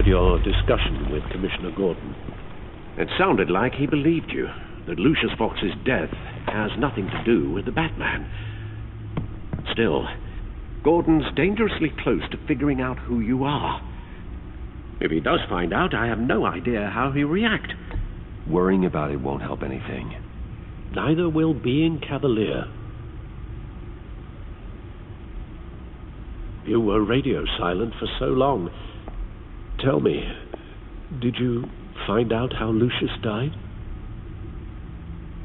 your discussion with Commissioner Gordon? It sounded like he believed you, that Lucius Fox's death has nothing to do with the Batman. Still, Gordon's dangerously close to figuring out who you are. If he does find out, I have no idea how he'll react. Worrying about it won't help anything. Neither will being cavalier. You were radio silent for so long. Tell me, did you find out how Lucius died?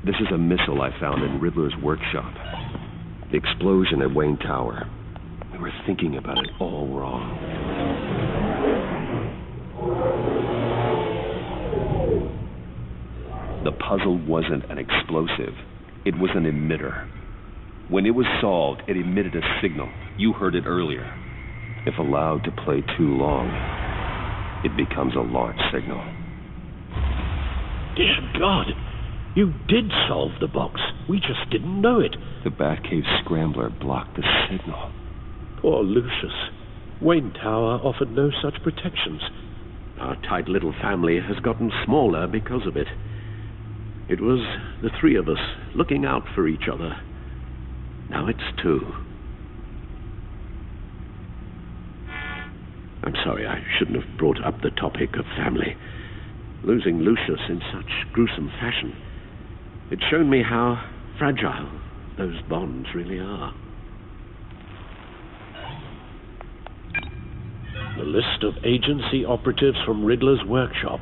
This is a missile I found in Riddler's workshop. The explosion at Wayne Tower. We were thinking about it all wrong. The puzzle wasn't an explosive. It was an emitter. When it was solved, it emitted a signal. You heard it earlier. If allowed to play too long, it becomes a launch signal. Dear God, you did solve the box. We just didn't know it. The Batcave scrambler blocked the signal. Poor Lucius. Wayne Tower offered no such protections. Our tight little family has gotten smaller because of it. It was the three of us looking out for each other. Now it's two. I'm sorry, I shouldn't have brought up the topic of family. Losing Lucius in such gruesome fashion, it's shown me how fragile those bonds really are. The list of agency operatives from Riddler's workshop.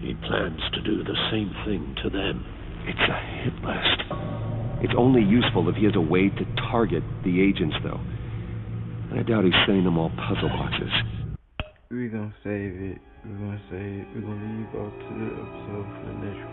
He plans to do the same thing to them. It's a hit list. It's only useful if he has a way to target the agents, though. I doubt he's sending them all puzzle boxes. We're gonna save it. We're gonna leave out to the episode for the next